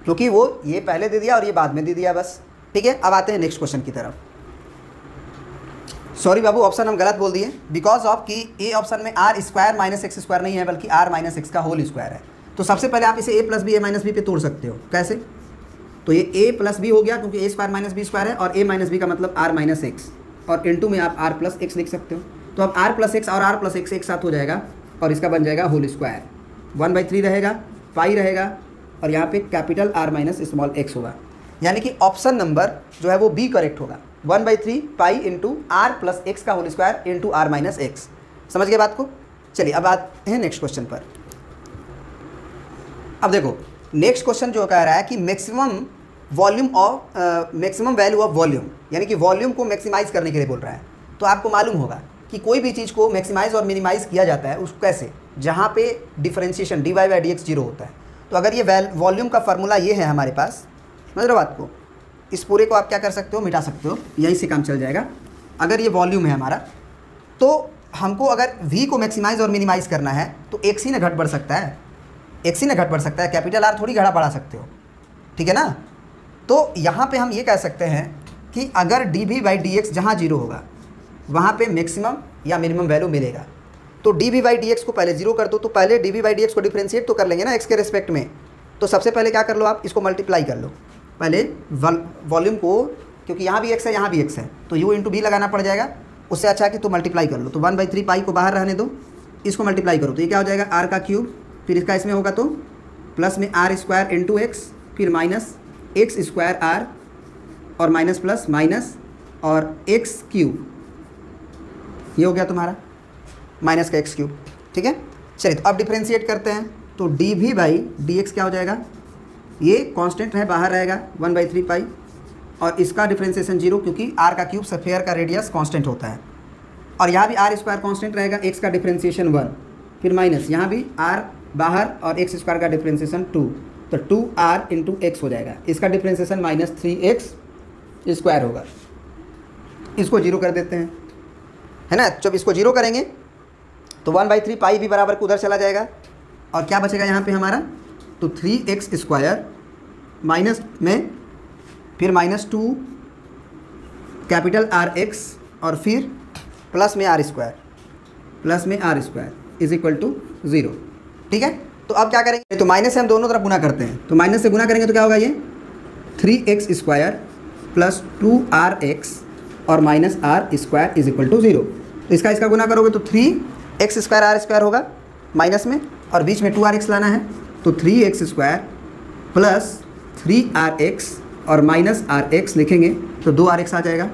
क्योंकि वो ये पहले दे दिया और ये बाद में दे दिया बस, ठीक है। अब आते हैं नेक्स्ट क्वेश्चन की तरफ। सॉरी बाबू, ऑप्शन हम गलत बोल दिए, बिकॉज ऑफ कि ए ऑप्शन में R square minus x square नहीं है, बल्कि आर माइनस एक्स का होल स्क्वायर है। तो सबसे पहले आप इसे A plus B A minus B पे तोड़ सकते हो। कैसे? तो ये ए प्लस बी हो गया, क्योंकि ए स्क्वायर माइनस बी स्क्वायर है, और ए माइनस बी का मतलब आर माइनस एक्स, और इनटू में आप आर प्लस एक्स लिख सकते हो। तो अब आर प्लस एक्स और आर प्लस एक्स एक साथ हो जाएगा, और इसका बन जाएगा होल स्क्वायर। 1/3 रहेगा, पाई रहेगा, और यहाँ पे capital R minus small x होगा, यानी कि ऑप्शन नंबर जो है वो बी करेक्ट होगा। 1/3 pi into R plus X का whole square into R minus X. समझ गए बात को? चलिए अब आते हैं नेक्स्ट क्वेश्चन पर। अब देखो नेक्स्ट क्वेश्चन जो कह रहा है कि maximum volume of maximum value of volume, यानी कि वॉल्यूम को मैक्सिमाइज करने के लिए बोल रहा है। तो आपको मालूम होगा कि कोई भी चीज़ को मैक्सिमाइज और मिनिमाइज किया जाता है उसको कैसे, जहाँ पे डिफरेंशिएशन dy/dx 0 होता है। तो अगर ये वॉल्यूम का फार्मूला ये है हमारे पास, समझ रहे हो बात को, इस पूरे को आप क्या कर सकते हो, मिटा सकते हो, यहीं से काम चल जाएगा। अगर ये वॉल्यूम है हमारा, तो हमको अगर v को मैक्सिमाइज और मिनिमाइज करना है तो x ही ना घट बढ़ सकता है, x ही ना घट बढ़ सकता है, कैपिटल आर थोड़ी घड़ा बढ़ा सकते हो, ठीक है ना। तो यहाँ पे हम ये कह सकते हैं कि अगर dv/dx जहाँ 0 होगा वहाँ पे मैक्सिमम या मिनिमम वैल्यू मिलेगा। तो dv/dx को पहले 0 कर दो, तो पहले dv/dx को डिफ्रेंशिएट तो कर लेंगे ना x के रिस्पेक्ट में। तो सबसे पहले क्या कर लो, आप इसको मल्टीप्लाई कर लो पहले वॉल्यूम को, क्योंकि यहाँ भी x है यहाँ भी x है, तो u इंटू बी लगाना पड़ जाएगा। उससे अच्छा है कि तो मल्टीप्लाई कर लो। तो 1/3 पाई को बाहर रहने दो, इसको मल्टीप्लाई करो, तो ये क्या हो जाएगा, r का क्यूब, फिर इसका इसमें होगा तो प्लस में आर स्क्वायर इंटू एक्स, फिर माइनस एक्स स्क्वायर आर, और माइनस प्लस माइनस और एक्स क्यूब, ये हो गया तुम्हारा माइनस का एक्स क्यूब, ठीक है। चलिए तो अब डिफ्रेंशिएट करते हैं, तो dv/dx क्या हो जाएगा, ये कांस्टेंट है बाहर रहेगा 1/3 पाई, और इसका डिफ्रेंशिएशन 0, क्योंकि r का क्यूब स्फीयर का रेडियस कांस्टेंट होता है, और यहाँ भी आर स्क्वायर कांस्टेंट रहेगा, x का डिफ्रेंशिएशन 1, फिर माइनस यहाँ भी r बाहर और एक्स स्क्वायर का डिफ्रेंशिएशन 2, तो 2r इंटू एक्स हो जाएगा, इसका डिफ्रेंशिएशन माइनस 3x स्क्वायर होगा। इसको 0 कर देते हैं, है ना। जब इसको 0 करेंगे तो 1/3 पाई भी बराबर को उधर चला जाएगा, और क्या बचेगा यहाँ पे हमारा, तो 3x स्क्वायर माइनस में फिर माइनस 2 कैपिटल आर एक्स, और फिर प्लस में R square is equal to 0, ठीक है। तो अब क्या करेंगे, तो माइनस से हम दोनों तरफ गुना करते हैं, तो माइनस से गुना करेंगे तो क्या होगा, ये 3x स्क्वायर प्लस 2rx और minus R square is equal to 0। तो इसका गुना करोगे तो 3x स्क्वायर आर स्क्वायर होगा माइनस में, और बीच में 2rx लाना है, तो 3x स्क्वायर प्लस 3rx और माइनस rx लिखेंगे तो 2rx आ जाएगा,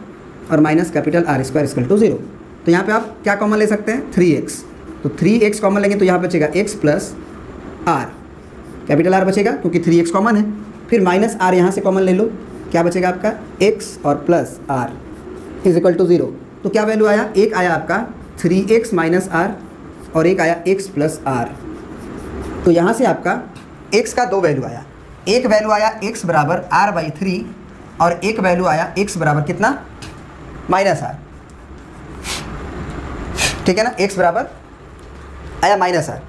और minus capital R square is equal to 0। तो यहाँ पे आप क्या कॉमन ले सकते हैं, 3x, तो 3x कॉमन लेंगे तो यहाँ बचेगा x plus r, capital R बचेगा क्योंकि 3x कॉमन है, फिर माइनस r यहाँ से कॉमन ले लो, क्या बचेगा आपका x और plus r is equal to 0। तो क्या वैल्यू आया, एक आया आपका 3x माइनस r और एक आया x प्लस r। तो यहाँ से आपका x का दो वैल्यू आया, एक वैल्यू आया x बराबर r/3 और एक वैल्यू आया x बराबर कितना, माइनस r, ठीक है ना, x बराबर आया माइनस r।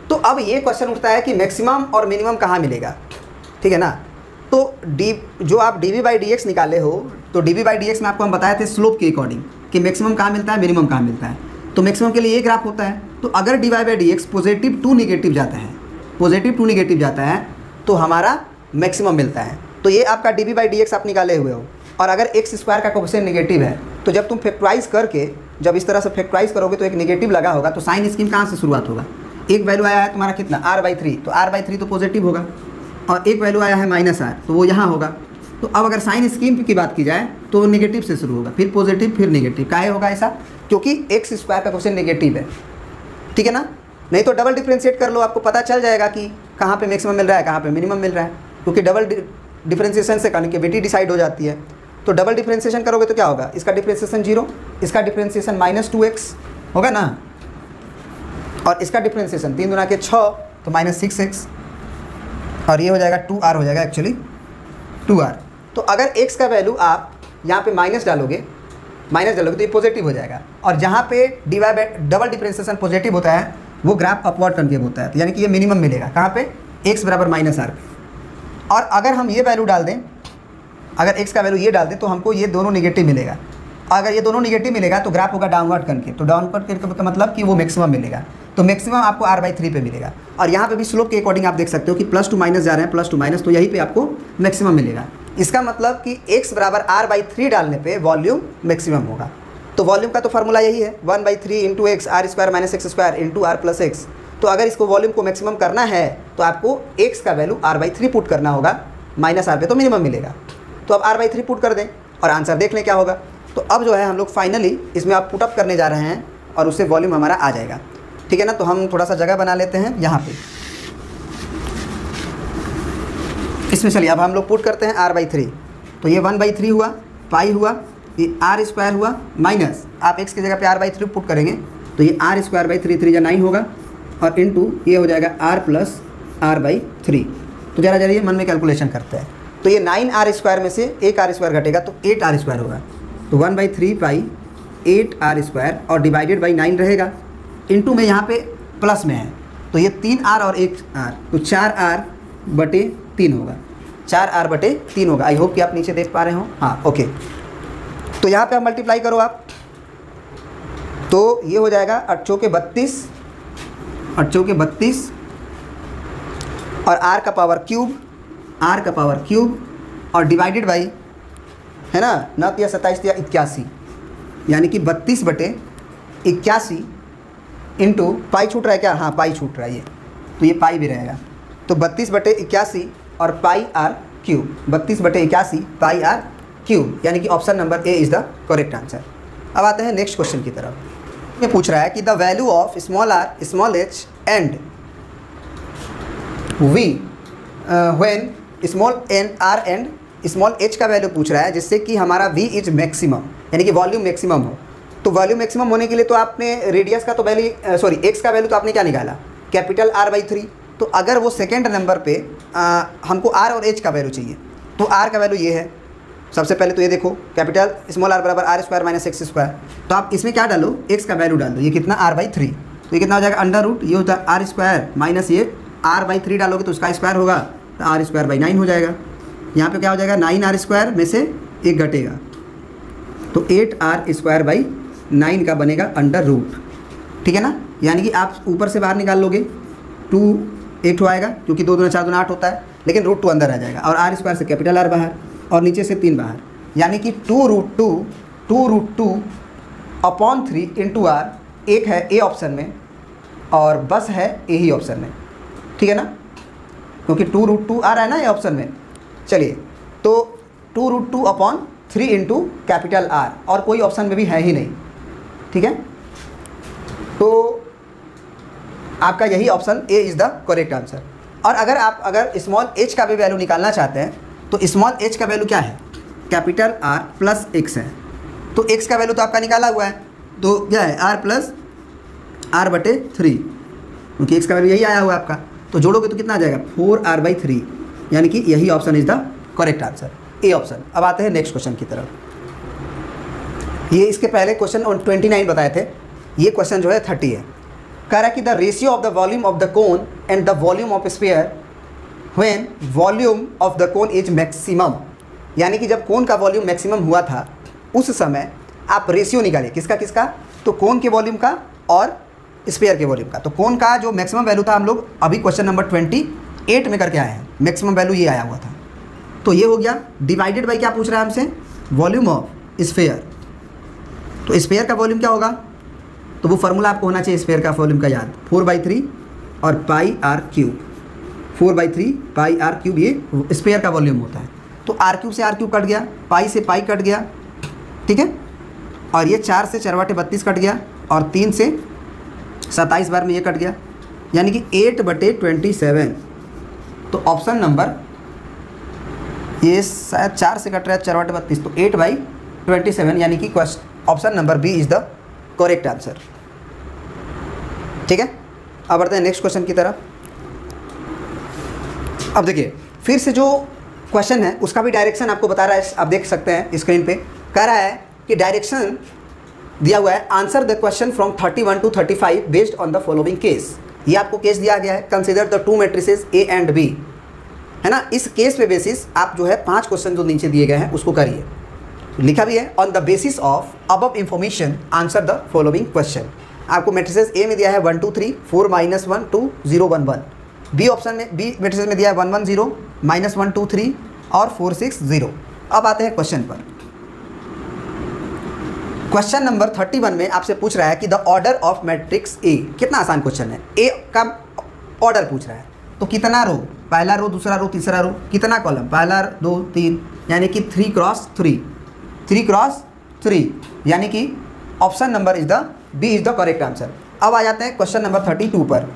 तो अब ये क्वेश्चन उठता है कि मैक्सिमम और मिनिमम कहाँ मिलेगा, ठीक है ना। तो जो आप dv/dx निकाले हो, तो dv/dx में आपको हम बताए थे स्लोप के अकॉर्डिंग कि मैक्सिमम कहाँ मिलता है, मिनिमम कहाँ मिलता है। तो मैक्सिमम के लिए ये ग्राफ होता है, तो अगर dy/dx पॉजिटिव टू निगेटिव जाता है, पॉजिटिव टू निगेटिव जाता है तो हमारा मैक्सिमम मिलता है। तो ये आपका dv/dx आप निकाले हुए हो, और अगर एक्स स्क्वायर का कोफिशिएंट निगेटिव है तो जब तुम फैक्टराइज करके, जब इस तरह से फैक्टराइज करोगे तो एक निगेटिव लगा होगा, तो साइन स्कीम कहाँ से शुरुआत होगा, एक वैल्यू आया है तुम्हारा कितना r/3, तो r/3 तो पॉजिटिव होगा, और एक वैल्यू आया है माइनस r, तो वो यहाँ होगा। तो अब अगर साइन स्कीम की बात की जाए तो नेगेटिव से शुरू होगा, फिर पॉजिटिव, फिर नेगेटिव। काहे होगा ऐसा? क्योंकि एक्स स्क्वायर का क्वेश्चन नेगेटिव है, ठीक है ना। नहीं तो डबल डिफ्रेंशिएट कर लो, आपको पता चल जाएगा कि कहाँ पे मैक्सिमम मिल रहा है, कहाँ पे मिनिमम मिल रहा है, क्योंकि डबल डिफ्रेंशिएशन से कनेक्टिविटी डिसाइड हो जाती है। तो डबल डिफ्रेंशिएशन करोगे तो क्या होगा? इसका डिफ्रेंशिएशन 0, इसका डिफ्रेंशिएशन -2x होगा ना, और इसका डिफ्रेंशिएशन 3 गुना के 6 तो -6x, और ये हो जाएगा 2r हो जाएगा, एक्चुअली 2r। तो अगर x का वैल्यू आप यहाँ पे माइनस डालोगे तो ये पॉजिटिव हो जाएगा, और जहाँ पे डबल डिफ्रेंशिएशन पॉजिटिव होता है वो ग्राफ अपवर्ड कनकेव होता है, तो यानी कि ये मिनिमम मिलेगा कहाँ पे? x बराबर -r। और अगर हम ये वैल्यू डाल दें, अगर x का वैल्यू ये डाल दें तो हमको ये दोनों नेगेटिव मिलेगा। अगर ये दोनों नेगेटिव मिलेगा तो ग्राफ होगा डाउनवर्ड कनकेव। तो डाउनवर्ड कनकेव का मतलब कि वो मैक्सिमम मिलेगा, तो मैक्सिमम आपको r/3 पे मिलेगा। और यहाँ पे भी स्लोप के अकॉर्डिंग आप देख सकते हो कि प्लस टू माइनस जा रहे हैं, प्लस टू माइनस, तो यहीं पे आपको मैक्सिमम मिलेगा। इसका मतलब कि x बराबर r/3 डालने पे वॉल्यूम मैक्सिमम होगा। तो वॉल्यूम का तो फार्मूला यही है, 1/3 into x r² - x² into r + x। तो अगर इसको वॉल्यूम को मैक्सिमम करना है तो आपको x का वैल्यू r/3 पुट करना होगा, -r पे तो मिनिमम मिलेगा। तो अब r/3 पुट कर दें और आंसर देख लें क्या होगा। तो अब जो है हम लोग फाइनली इसमें आप पुटअप करने जा रहे हैं और उससे वॉल्यूम हमारा आ जाएगा, ठीक है ना। तो हम थोड़ा सा जगह बना लेते हैं यहाँ पे इसमें। चलिए अब हम लोग पुट करते हैं r/3। तो ये 1/3 हुआ, पाई हुआ, ये r² हुआ, माइनस आप x की जगह पे r/3 पुट करेंगे तो ये r² 3 9 होगा, और इनटू ये हो जाएगा r + r/3। तो जरा ये मन में कैलकुलेशन करते हैं। तो ये 9r² में से एक r² घटेगा तो 8r² होगा। तो 1/3 पाई 8r² और डिवाइडेड बाई 9 रहेगा, इनटू में यहाँ पे प्लस में है तो ये 3r और 1r, तो 4r/3 होगा, 4r/3 होगा। आई होप कि आप नीचे देख पा रहे हो। हाँ ओके, तो यहाँ पे आप मल्टीप्लाई करो आप, तो ये हो जाएगा 8 चौके 32, 8 चौके 32 और r का पावर क्यूब और डिवाइडेड बाई, है ना, 9 या 27 या 81, यानी कि 32/81 इंटू पाई छूट रहा है क्या? हाँ पाई छूट रहा है ये, तो ये पाई भी रहेगा। तो 32/81 और पाई r क्यूब, 32/81 पाई r क्यूब, यानी कि option number A is the correct answer. अब आते हैं नेक्स्ट क्वेश्चन की तरफ। ये पूछ रहा है कि the value of small r, small h and v when small r and small h का वैल्यू पूछ रहा है, जिससे कि हमारा v इज मैक्सिमम, यानी कि वॉल्यूम मैक्सिमम हो। तो वॉल्यूम मैक्सिमम होने के लिए तो आपने रेडियस का तो x का वैल्यू तो आपने क्या निकाला? Capital R/3। तो अगर वो सेकेंड नंबर पे हमको r और h का वैल्यू चाहिए, तो r का वैल्यू ये है। सबसे पहले तो ये देखो, कैपिटल स्मॉल r बराबर r² - x²। तो आप इसमें क्या डालो? x का वैल्यू डाल दो। ये कितना? r/3। तो ये कितना हो जाएगा? √ ये होता है r² माइनस ये r/3 डालोगे तो उसका स्क्वायर होगा, तो r² 9 हो जाएगा। यहाँ पे क्या हो जाएगा? 9r² में से 1 घटेगा तो 8r² 9 का बनेगा √ ठीक है ना। यानी कि आप ऊपर से बाहर निकाल लोगे, 2 8 आएगा, क्योंकि 2 दूना 4 दूना 8 होता है, लेकिन √2 अंदर आ जाएगा, और r² से कैपिटल R बाहर और नीचे से 3 बाहर, यानी कि 2√2/3 इंटू r। एक है ए ऑप्शन में और बस है ए ही ऑप्शन में, ठीक है ना, क्योंकि 2√2 आ रहा है ना ये ऑप्शन में। चलिए, तो 2√2/3 इंटू कैपिटल R, और कोई ऑप्शन में भी है ही नहीं, ठीक है। तो आपका यही option A is the correct answer. और अगर स्मॉल h का भी वैल्यू निकालना चाहते हैं तो स्मॉल h का वैल्यू क्या है? कैपिटल R प्लस x है। तो x का वैल्यू तो आपका निकाला हुआ है, तो क्या है? r प्लस r/3, क्योंकि x का वैल्यू यही आया हुआ है आपका। तो जोड़ोगे तो कितना आ जाएगा? 4r/3, यानी कि यही option is the correct answer, A option. अब आते हैं नेक्स्ट क्वेश्चन की तरफ। ये इसके पहले क्वेश्चन 29 बताए थे, ये क्वेश्चन जो है 30 है। कह रहा है कि the ratio of the volume of the cone and the volume of sphere when volume of the cone is maximum, यानी कि जब कोन का वॉल्यूम मैक्सिमम हुआ था उस समय आप रेशियो निकालिए। किसका किसका? तो कोन के वॉल्यूम का और स्फीयर के वॉल्यूम का। तो कोन का जो मैक्सिमम वैल्यू था, हम लोग अभी क्वेश्चन नंबर 28 में करके आए हैं, मैक्सिमम वैल्यू ये आया हुआ था। तो ये हो गया, डिवाइडेड बाई क्या पूछ रहा है हमसे? Volume of sphere. तो स्फीयर का वॉल्यूम क्या होगा? तो वो फार्मूला आपको होना चाहिए स्फीयर का वॉल्यूम का याद, 4/3 और पाई r क्यूब, 4/3 पाई r क्यूब, ये स्फीयर का वॉल्यूम होता है। तो r क्यूब से r क्यूब कट गया, पाई से पाई कट गया, ठीक है। और ये 4 से 4 बटे 32 कट गया और 3 से 27 बार में ये कट गया, यानी कि 8/27। तो ऑप्शन नंबर, ये शायद 4 से कट रहा है 4/32, तो 8/27, यानी कि option number B is the correct answer. ठीक है, अब बढ़ते हैं नेक्स्ट क्वेश्चन की तरफ। अब देखिए फिर से जो क्वेश्चन है उसका भी डायरेक्शन आपको बता रहा है, आप देख सकते हैं स्क्रीन पे। कह रहा है कि डायरेक्शन दिया हुआ है, answer the question from 31 to 35 based on the following case. ये आपको केस दिया गया है, consider the 2 matrices A and B, है ना। इस केस पे बेसिस आप जो है 5 क्वेश्चन जो नीचे दिए गए हैं उसको करिए। लिखा भी है, on the basis of above information answer the following question. आपको मैट्रिसेस ए में दिया है 1 2 3, 4 -1 2 0 1 1। बी ऑप्शन में, बी मैट्रिसेस में दिया है 1 1 0, -1 2 3 और 4 6 0। अब आते हैं क्वेश्चन पर। क्वेश्चन नंबर 31 में आपसे पूछ रहा है कि the order of matrix A. कितना आसान क्वेश्चन है, ए का ऑर्डर पूछ रहा है। तो कितना रो, पहला रो, दूसरा रो, तीसरा रो, कितना कॉलम, पहला 2 3, यानी कि 3 क्रॉस 3, 3 क्रॉस 3, यानी कि option number is the B is the correct answer. अब आ जाते हैं क्वेश्चन नंबर 32 पर।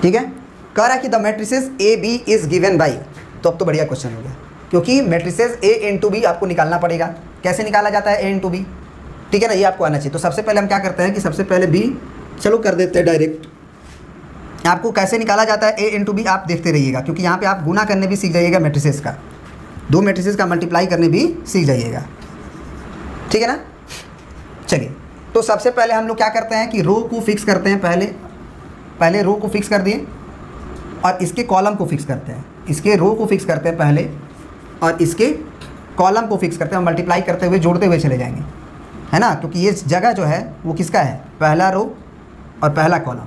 ठीक है, कह रहा है कि the matrices A B is given by. तो अब तो बढ़िया क्वेश्चन हो गया, क्योंकि मैट्रिसेस ए इंटू बी आपको निकालना पड़ेगा। कैसे निकाला जाता है ए इंटू बी, ठीक है ना, ये आपको आना चाहिए। तो सबसे पहले हम क्या करते हैं कि सबसे पहले बी, चलो कर देते हैं डायरेक्ट। आपको कैसे निकाला जाता है ए इंटू बी आप देखते रहिएगा, क्योंकि यहाँ पे आप गुना करने भी सीख जाइएगा मैट्रिसेस का, 2 मैट्रिसेस का मल्टीप्लाई करने भी सीख जाइएगा। ठीक है ना। चलिए, तो सबसे पहले हम लोग क्या करते हैं कि रो को फिक्स करते हैं। पहले रो को फिक्स कर दिए और इसके कॉलम को फिक्स करते हैं। इसके रो को फिक्स करते हैं पहले और इसके कॉलम को फिक्स करते हैं। मल्टीप्लाई करते हुए, जोड़ते हुए चले जाएंगे, है ना, क्योंकि ये जगह जो है वो किसका है, पहला रो और पहला कॉलम।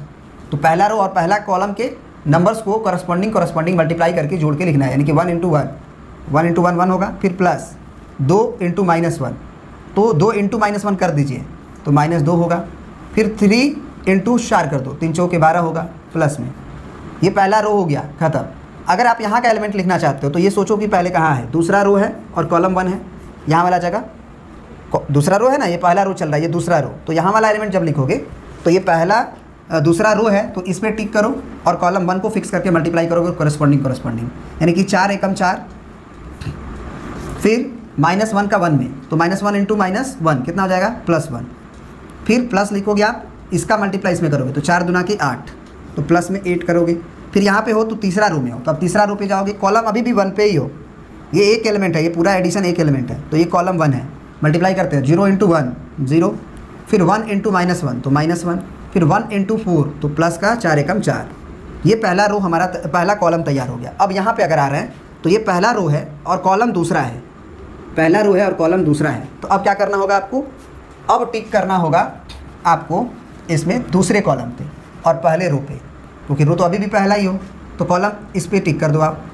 तो पहला रो और पहला कॉलम के नंबर्स को करस्पॉन्डिंग मल्टीप्लाई करके जोड़ के लिखना है, यानी कि 1 × 1, 1 × 1 1 होगा, फिर प्लस 2 × -1, तो 2 × -1 कर दीजिए तो -2 होगा, फिर 3 × 4 कर दो, 3 चौके 12 होगा प्लस में। ये पहला रो हो गया, ख़त्म। अगर आप यहाँ का एलिमेंट लिखना चाहते हो तो ये सोचो कि पहले कहाँ है, दूसरा रो है और कॉलम 1 है, यहाँ वाला जगह दूसरा रो है ना, ये पहला रो चल रहा है, ये दूसरा रो। तो यहाँ वाला एलिमेंट जब लिखोगे तो ये पहला दूसरा रो है, तो इस पर टिक करो और कॉलम 1 को फिक्स करके मल्टीप्लाई करोगे करस्पॉन्डिंग, यानी कि 4 एकम 4, फिर -1 का 1 में, तो -1 × -1 कितना हो जाएगा, +1। फिर प्लस लिखोगे आप, इसका मल्टीप्लाई इसमें करोगे तो 4 दूना के 8, तो प्लस में 8 करोगे। फिर यहाँ पे हो तो तीसरा रो में हो, तो अब तीसरा रो पे जाओगे, कॉलम अभी भी 1 पे ही हो, ये एक एलिमेंट है, ये पूरा एडिशन एक एलिमेंट है, तो ये कॉलम 1 है। मल्टीप्लाई करते हैं, 0 × 1 0, फिर 1 × -1 तो -1, फिर 1 × 4 तो प्लस का 4 एकम 4। ये पहला रो हमारा, पहला कॉलम तैयार हो गया। अब यहाँ पे अगर आ रहे हैं तो ये पहला रो है और कॉलम दूसरा है, पहला रो है और कॉलम दूसरा है। तो अब क्या करना होगा आपको, अब टिक करना होगा आपको इसमें दूसरे कॉलम पे और पहले रो पे, क्योंकि रो तो अभी भी पहला ही हो, तो कॉलम इस पे टिक कर दो आप।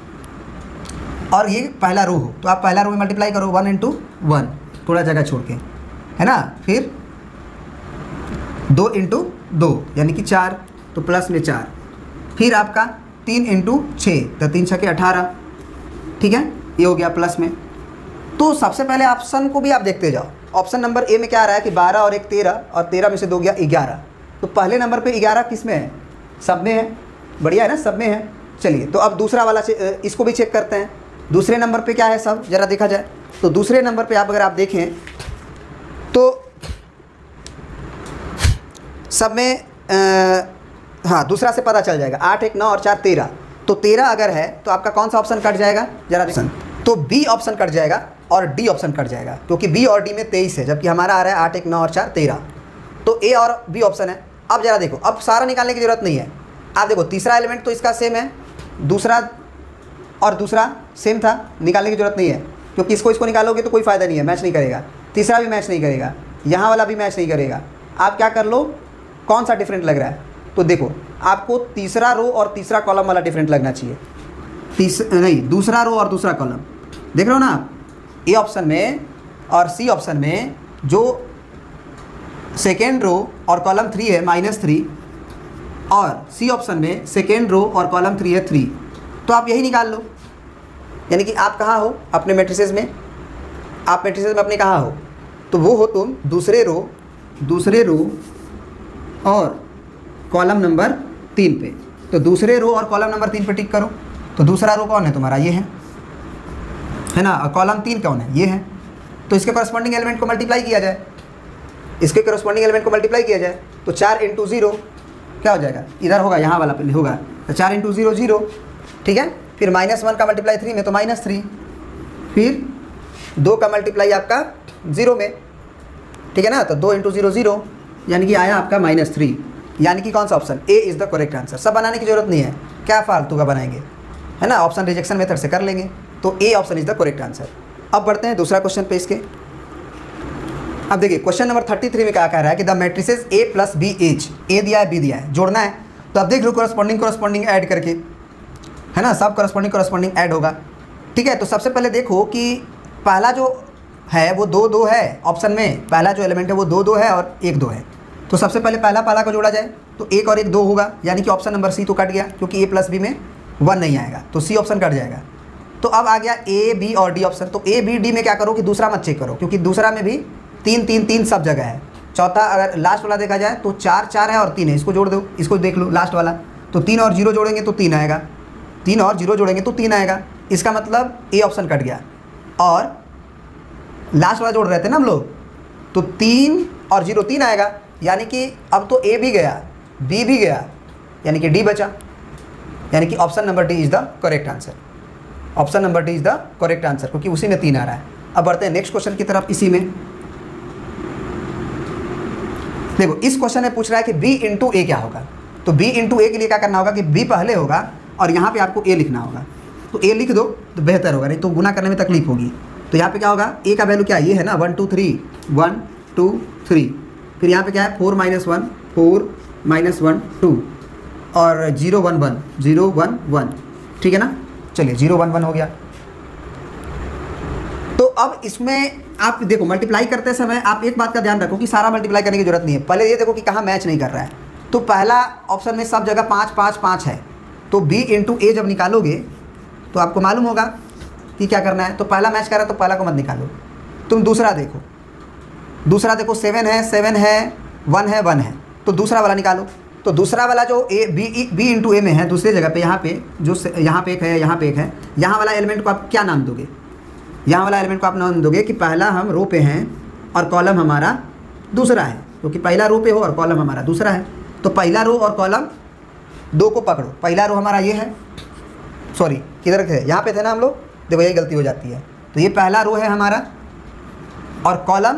और ये पहला रो हो तो आप पहला रो में मल्टीप्लाई करो 1 × 1, थोड़ा जगह छोड़ के, है ना, फिर 2 × 2 यानी कि 4, तो प्लस में 4, फिर आपका 3 × 6 तो 3 × 6 = 18, ठीक है, ये हो गया प्लस में। तो सबसे पहले ऑप्शन को भी आप देखते जाओ। ऑप्शन नंबर ए में क्या आ रहा है कि 12 और 1 13, और 13 में से 2 गया 11, तो पहले नंबर पे 11 किस में है, सब में है, बढ़िया है ना, सब में है। चलिए, तो अब दूसरा वाला इसको भी चेक करते हैं, दूसरे नंबर पे क्या है सब ज़रा देखा जाए। तो दूसरे नंबर पे अगर आप देखें तो सब में हाँ, दूसरा से पता चल जाएगा, 8 1 9 और 4 13, तो 13 अगर है तो आपका कौन सा ऑप्शन कट जाएगा, जरा देखें, तो बी ऑप्शन कट जाएगा और डी ऑप्शन कट जाएगा, क्योंकि बी और डी में 23 है, जबकि हमारा आ रहा है 8 1 9 और 4 13, तो ए और बी ऑप्शन है। अब जरा देखो, अब सारा निकालने की ज़रूरत नहीं है। आप देखो, तीसरा एलिमेंट तो इसका सेम है, दूसरा और दूसरा सेम था, निकालने की ज़रूरत नहीं है, क्योंकि इसको निकालोगे तो कोई फ़ायदा नहीं है, मैच नहीं करेगा, तीसरा भी मैच नहीं करेगा, यहाँ वाला भी मैच नहीं करेगा। आप क्या कर लो, कौन सा डिफरेंट लग रहा है, तो देखो आपको तीसरा रो और तीसरा कॉलम वाला डिफरेंट लगना चाहिए, दूसरा रो और दूसरा कॉलम, देख रहे हो ना आप, ए ऑप्शन में और सी ऑप्शन में जो सेकेंड रो और कॉलम 3 है -3, और सी ऑप्शन में सेकेंड रो और कॉलम 3 है 3, तो आप यही निकाल लो, यानी कि आप कहाँ हो अपने मैट्रिसेस में, आप मैट्रिसेस में अपने कहाँ हो, तो वो हो तुम दूसरे रो और कॉलम नंबर 3 पे। तो दूसरे रो और कॉलम नंबर 3 पे टिक करो। तो दूसरा रो कौन है तुम्हारा, ये है ना, और कॉलम 3 कौन है, ये है। तो इसके करस्पॉन्डिंग एलिमेंट को मल्टीप्लाई किया जाए, इसके करस्पॉन्डिंग एलिमेंट को मल्टीप्लाई किया जाए। तो 4 × 0 क्या हो जाएगा, इधर होगा, यहाँ वाला पे होगा। तो 4 × 0 0, ठीक है। फिर -1 का मल्टीप्लाई 3 में तो -3, फिर 2 का मल्टीप्लाई आपका 0 में, ठीक है ना। तो 2 × 0 0, यानी कि आया आपका -3, यानी कि कौन सा option, A is the correct answer. सब बनाने की जरूरत नहीं है, क्या फालतू का बनाएंगे, है ना, ऑप्शन रिजेक्शन मेथड से कर लेंगे। तो A option is the correct answer. अब बढ़ते हैं दूसरा क्वेश्चन पे इसके। अब देखिए क्वेश्चन नंबर 33 में क्या कह रहा है कि the matrices A + B is, A दिया है B दिया है, जोड़ना है। तो अब देख लो करस्पॉन्डिंग ऐड करके, है ना, सब करस्पॉन्डिंग ऐड होगा, ठीक है। तो सबसे पहले देखो कि पहला जो है वो 2 2 है ऑप्शन में, पहला जो एलिमेंट है वो 2 2 है और 1 2 है। तो सबसे पहले पहला को जोड़ा जाए, तो 1 और 1 2 होगा, यानी कि ऑप्शन नंबर सी तो कट गया, क्योंकि A + B में 1 नहीं आएगा, तो सी ऑप्शन कट जाएगा। तो अब आ गया A B और D ऑप्शन। तो A B D में क्या करो कि दूसरा मत चेक करो, क्योंकि दूसरा में भी 3 3 3 सब जगह है। चौथा अगर लास्ट वाला देखा जाए तो 4 4 है और 3 है, इसको जोड़ दो, इसको देख लो लास्ट वाला। तो 3 और 0 जोड़ेंगे तो 3 आएगा, 3 और 0 जोड़ेंगे तो 3 आएगा। इसका मतलब ए ऑप्शन कट गया। और लास्ट वाला जोड़ रहे थे ना हम लोग, तो 3 और 0 3 आएगा, यानी कि अब तो ए भी गया, बी भी गया, यानी कि डी बचा, यानी कि option number D is the correct answer. Option number D is the correct answer, क्योंकि उसी में 3 आ रहा है। अब बढ़ते हैं नेक्स्ट क्वेश्चन की तरफ। इसी में देखो इस क्वेश्चन में पूछ रहा है कि B × A क्या होगा। तो B × A के लिए क्या करना होगा कि B पहले होगा और यहाँ पे आपको A लिखना होगा। तो A लिख दो तो बेहतर होगा, नहीं तो गुना करने में तकलीफ होगी। तो यहाँ पे क्या होगा, A का वैल्यू क्या है, ये है ना 1 2 3 1 2 3। फिर यहाँ पे क्या है 4 - 1 4 - 1 2 और 0 1 1 0 1 1, ठीक है ना। चलिए 0 1 1 हो गया। तो अब इसमें आप देखो मल्टीप्लाई करते समय आप एक बात का ध्यान रखो कि सारा मल्टीप्लाई करने की जरूरत नहीं है। पहले ये देखो कि कहाँ मैच नहीं कर रहा है। तो पहला ऑप्शन में सब जगह 5 5 5 है। तो B × A जब निकालोगे तो आपको मालूम होगा कि क्या करना है। तो पहला मैच कर रहा है तो पहला को मत निकालो, तुम दूसरा देखो। 7 है 7 है 1 है 1 है, तो दूसरा वाला निकालो। तो दूसरा वाला जो B × A में है दूसरी जगह पे, यहाँ पे जो यहाँ पे एक है, यहाँ पे एक है, यहाँ वाला एलिमेंट को आप क्या नाम दोगे, यहाँ वाला एलिमेंट को आप नाम दोगे कि पहला हम रो पे हैं और कॉलम हमारा दूसरा है, क्योंकि पहला रो पे हो और कॉलम हमारा दूसरा है। तो पहला रो और कॉलम 2 को पकड़ो। पहला रो हमारा ये है, सॉरी किधर थे, यहाँ पे थे ना हम लोग, देखो यही गलती हो जाती है। तो ये पहला रो है हमारा और कॉलम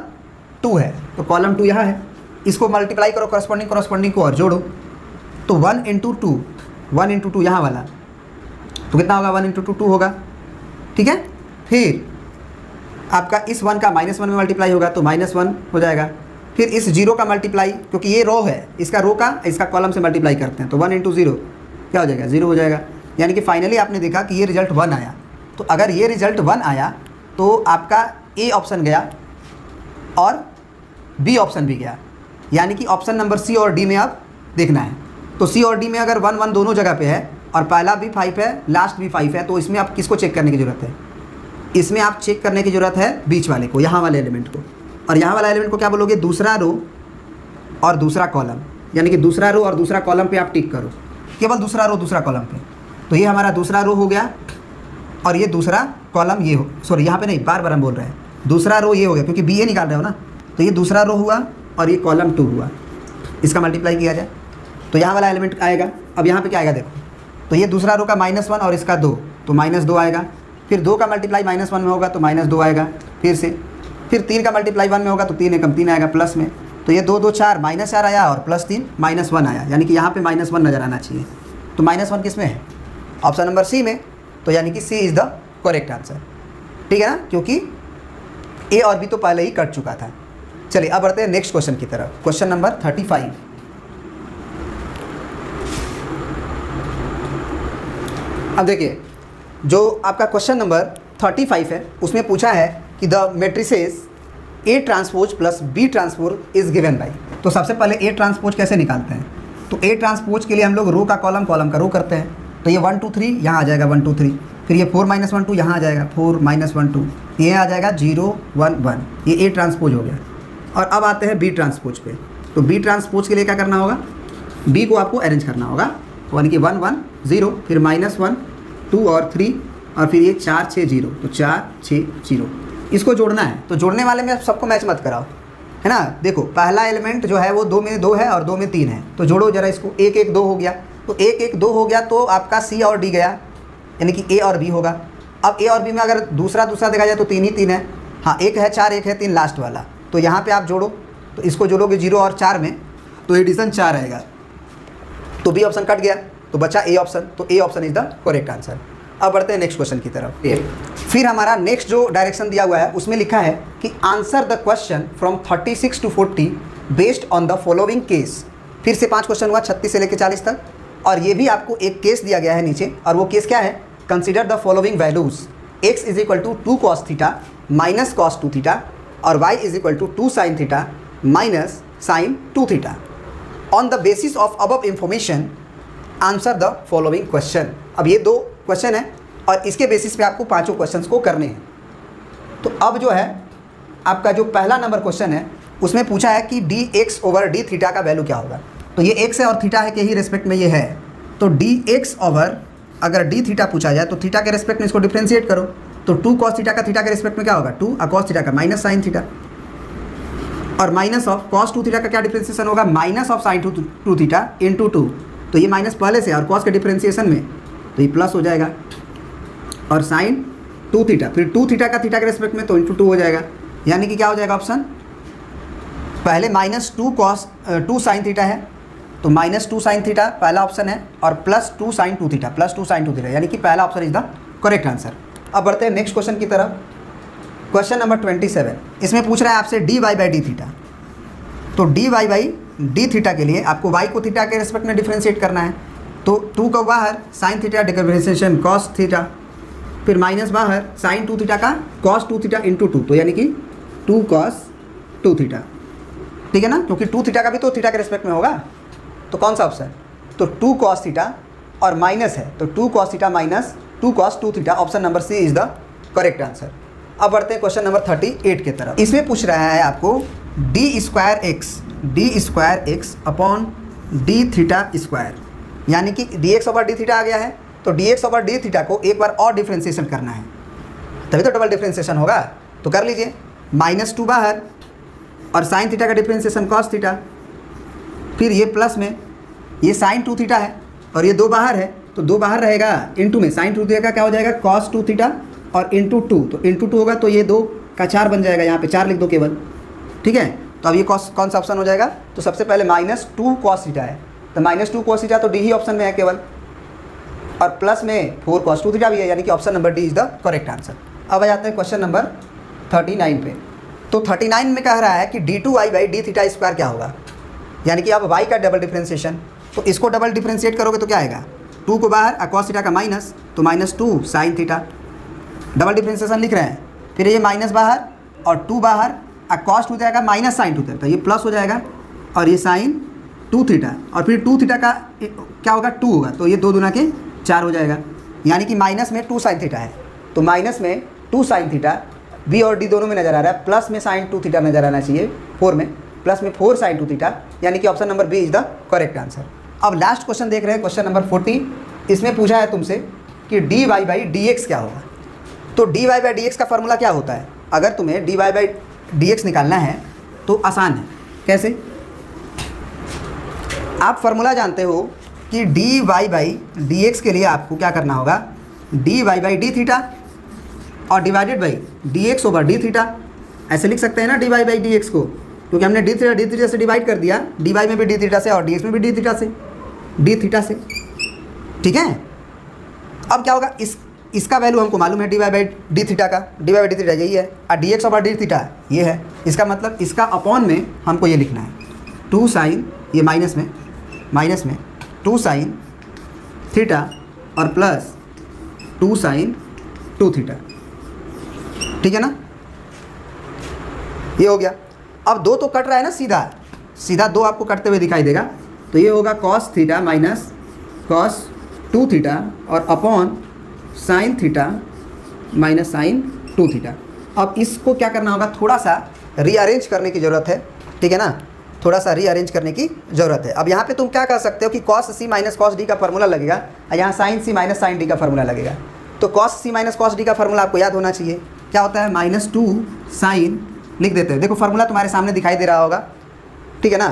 2 है, तो कॉलम 2 यहाँ है। इसको मल्टीप्लाई करो करस्पॉन्डिंग को और जोड़ो। तो 1 × 2 1 × 2 यहाँ वाला, तो कितना होगा 1 × 2 होगा, ठीक है। फिर आपका इस 1 का -1 में मल्टीप्लाई होगा तो -1 हो जाएगा। फिर इस 0 का मल्टीप्लाई, क्योंकि ये रो है, इसका रो का इसका कॉलम से मल्टीप्लाई करते हैं, तो 1 × 0 क्या हो जाएगा 0 हो जाएगा। यानी कि फाइनली आपने देखा कि ये रिजल्ट 1 आया। तो अगर ये रिजल्ट 1 आया तो आपका ए ऑप्शन गया और बी ऑप्शन भी गया, यानी कि ऑप्शन नंबर सी और डी में आप देखना है। तो सी और डी में अगर 1 1 दोनों जगह पे है और पहला भी 5 है लास्ट भी 5 है, तो इसमें आप किसको चेक करने की ज़रूरत है, इसमें आप चेक करने की ज़रूरत है बीच वाले को, यहाँ वाले एलिमेंट को। और यहाँ वाला एलिमेंट को क्या बोलोगे, दूसरा रो और दूसरा कॉलम, यानी कि दूसरा रो और दूसरा कॉलम पे आप टिक करो, केवल दूसरा रो दूसरा कॉलम पे। तो ये हमारा दूसरा रो हो गया और ये दूसरा कॉलम ये हो, सॉरी यहाँ पे नहीं, बार बार हम बोल रहे हैं, दूसरा रो ये हो गया, क्योंकि बी ए निकाल रहे हो ना। तो ये दूसरा रो हुआ और ये कॉलम 2 हुआ, इसका मल्टीप्लाई किया जाए तो यहाँ वाला एलिमेंट आएगा। अब यहाँ पे क्या आएगा देखो, तो ये दूसरा रो का -1 और इसका 2, तो -2 आएगा। फिर 2 का मल्टीप्लाई -1 में होगा तो -2 आएगा। फिर 3 का मल्टीप्लाई 1 में होगा तो 3 एकम 3 आएगा प्लस में। तो ये 2 2 4 -4 आया और +3 -1 आया, यानी कि यहाँ पे -1 नज़र आना चाहिए। तो -1 किस में है, ऑप्शन नंबर सी में। तो यानी कि सी इज़ द करेक्ट आंसर, ठीक है ना, क्योंकि ए और बी तो पहले ही कट चुका था। चलिए अब बढ़ते हैं नेक्स्ट क्वेश्चन की तरफ। Question number 35। अब देखिए जो आपका क्वेश्चन नंबर 35 है उसमें पूछा है कि the matrices A transpose plus B transpose is given by. तो सबसे पहले A ट्रांसपोज कैसे निकालते हैं, तो A ट्रांसपोज के लिए हम लोग रो का कॉलम, कॉलम का रो करते हैं। तो ये 1 2 3 यहाँ आ जाएगा 1 2 3, फिर ये 4 - 1 2 यहाँ आ जाएगा, 4 - 1 2, ये आ जाएगा 0 1 1, ये A ट्रांसपोज हो गया। और अब आते हैं B ट्रांसपोज पे। तो B ट्रांसपोज के लिए क्या करना होगा, B को आपको अरेंज करना होगा, यानी कि 1 1 0, फिर -1 2 और 3, और फिर ये 4 6 0, तो 4 6 0, इसको जोड़ना है। तो जोड़ने वाले में सबको मैच मत कराओ, है ना। देखो पहला एलिमेंट जो है वो 2 में 2 है और 2 में 3 है, तो जोड़ो जरा इसको। 1 1 2 हो गया, तो 1 1 2 हो गया, तो आपका C और D गया, यानी कि A और B होगा। अब A और B में अगर दूसरा देखा जाए तो 3 ही 3 है, हाँ 1 है 4 1 है 3 लास्ट वाला, तो यहाँ पे आप जोड़ो, तो इसको जोड़ोगे 0 और 4 में, तो एडिशन 4 आएगा, तो B ऑप्शन कट गया, तो बचा A ऑप्शन, तो A option is the correct answer. अब बढ़ते हैं नेक्स्ट क्वेश्चन की तरफ। फिर हमारा नेक्स्ट जो डायरेक्शन दिया हुआ है उसमें लिखा है कि answer the question from 36 to 40 based on the following case. फिर से 5 क्वेश्चन हुआ 36 से लेकर 40 तक, और ये भी आपको एक केस दिया गया है नीचे, और वो केस क्या है, consider the following values, x = 2 cos theta minus cos 2 theta, और y = 2 sin theta minus sin 2 theta. On the basis of above information answer the following question. अब ये 2 क्वेश्चन है और इसके बेसिस पे आपको 5 क्वेश्चंस को करने हैं। तो अब जो है आपका जो पहला नंबर क्वेश्चन है उसमें पूछा है कि dx/d थीटा का वैल्यू क्या होगा। तो ये x है और थीटा है के ही रेस्पेक्ट में ये है, तो dx ओवर अगर d थीटा पूछा जाए तो थीटा के रेस्पेक्ट में इसको डिफ्रेंशिएट करो, तो 2 cos थीटा का थीटा के रेस्पेक्ट में क्या होगा, 2 cos थीटा का माइनस sin थीटा, और माइनस ऑफ cos 2 थीटा का क्या डिफ्रेंशिएशन होगा, minus of sin 2 theta into 2, तो ये माइनस पहले से और cos के डिफ्रेंशिएशन में, तो ये प्लस हो जाएगा, और sin 2 थीटा, फिर 2 थीटा का थीटा के रेस्पेक्ट में तो इंटू 2 हो जाएगा, यानी कि क्या हो जाएगा ऑप्शन, पहले -2 sin थीटा है, तो -2 sin थीटा पहला ऑप्शन है, और +2 sin 2 थीटा, +2 sin 2 थीटा, यानी कि पहला option is the correct answer. अब बढ़ते हैं नेक्स्ट क्वेश्चन की तरफ। क्वेश्चन नंबर 27, इसमें पूछ रहा है आपसे dy/d थीटा। तो dy/d थीटा के लिए आपको y को थीटा के रेस्पेक्ट में डिफ्रेंशिएट करना है, तो 2 को बाहर sin theta differentiation cos theta, फिर माइनस बाहर sin 2 थीटा का cos 2 थीटा इंटू 2, तो यानी कि 2 cos 2 थीटा, ठीक है ना, क्योंकि 2 थीटा का भी तो थीटा के रेस्पेक्ट में होगा, तो कौन सा ऑप्शन, तो 2 cos थीटा और माइनस है, तो 2 cos theta minus 2 cos 2 theta, option number C is the correct answer. अब बढ़ते हैं क्वेश्चन नंबर 38 के तरफ। इसमें पूछ रहा है आपको d² upon d theta square, यानी कि dx/d थीटा आ गया है, तो dx/d थीटा को एक बार और डिफ्रेंशिएशन करना है, तभी तो डबल डिफ्रेंशिएशन होगा, तो कर लीजिए। -2 बाहर और sin थीटा का डिफ्रेंशिएशन cos थीटा, फिर ये प्लस में ये sin 2 थीटा है और ये 2 बाहर है, तो 2 बाहर रहेगा, इंटू में sin 2 थीटा का क्या हो जाएगा cos 2 थीटा और इंटू 2, तो इंटू 2 होगा, तो ये 2 का 4 बन जाएगा, यहाँ पे 4 लिख दो केवल, ठीक है। तो अब ये कौन सा ऑप्शन हो जाएगा, तो सबसे पहले -2 cos थीटा है, तो -2 cos थीटा तो डी ही ऑप्शन में है केवल, और प्लस में 4 cos 2 थीटा भी है, यानी कि option number D is the correct answer. अब आ जाते हैं क्वेश्चन नंबर 39 पे। तो 39 में कह रहा है कि d2y/d थीटा स्क्वायर क्या होगा, यानी कि अब y का डबल डिफ्रेंशिएशन, तो इसको डबल डिफ्रेंशिएट करोगे तो क्या आएगा, 2 को बाहर cos थीटा का माइनस, तो -2 sin थीटा, डबल डिफ्रेंशिएशन लिख रहे हैं, फिर ये माइनस बाहर और 2 बाहर, cos 2 थीटा का माइनस sin 2 थीटा, तो ये प्लस हो जाएगा, और ये sin 2 थीटा, और फिर 2 थीटा का क्या होगा, 2 होगा, तो ये 2 दूना के 4 हो जाएगा, यानी कि माइनस में 2 sin थीटा है, तो माइनस में 2 sin थीटा बी और डी दोनों में नजर आ रहा है, प्लस में sin 2 थीटा नजर आना चाहिए 4 में, प्लस में 4 sin 2 थीटा, यानी कि option number B is the correct answer. अब लास्ट क्वेश्चन देख रहे हैं, क्वेश्चन नंबर 40। इसमें पूछा है तुमसे कि dy/dx क्या होगा। तो dy/dx का फॉर्मूला क्या होता है, अगर तुम्हें dy/dx निकालना है तो आसान है, कैसे, आप फॉर्मूला जानते हो कि dy/dx के लिए आपको क्या करना होगा, dy/d थीटा और डिवाइडेड बाई dx/d थीटा, ऐसे लिख सकते हैं ना dy/dx को, क्योंकि हमने d थीटा से डिवाइड कर दिया, dy में भी d थीटा से और dx में भी d थीटा से, ठीक है। अब क्या होगा, इसका वैल्यू हमको मालूम है dy/d थीटा का, dy/d थीटा यही है, और dx/d थीटा ये है, इसका मतलब इसका अपॉन में हमको ये लिखना है 2 sin, ये माइनस में 2 sin थीटा और प्लस 2 sin 2 थीटा, ठीक है ना, ये हो गया। अब 2 तो कट रहा है ना, सीधा 2 आपको कटते हुए दिखाई देगा, तो ये होगा cos theta minus cos 2 theta और upon sine theta minus sine 2 theta. अब इसको क्या करना होगा, थोड़ा सा रीअरेंज करने की ज़रूरत है, ठीक है ना, थोड़ा सा रीअरेंज करने की ज़रूरत है। अब यहाँ पे तुम क्या कर सकते हो कि cos c minus cos d का फार्मूला लगेगा और यहाँ sin c minus sin d का फार्मूला लगेगा। तो cos c minus cos d का फार्मूला आपको याद होना चाहिए, क्या होता है, -2 sin, लिख देते हैं, देखो फार्मूला तुम्हारे सामने दिखाई दे रहा होगा, ठीक है ना।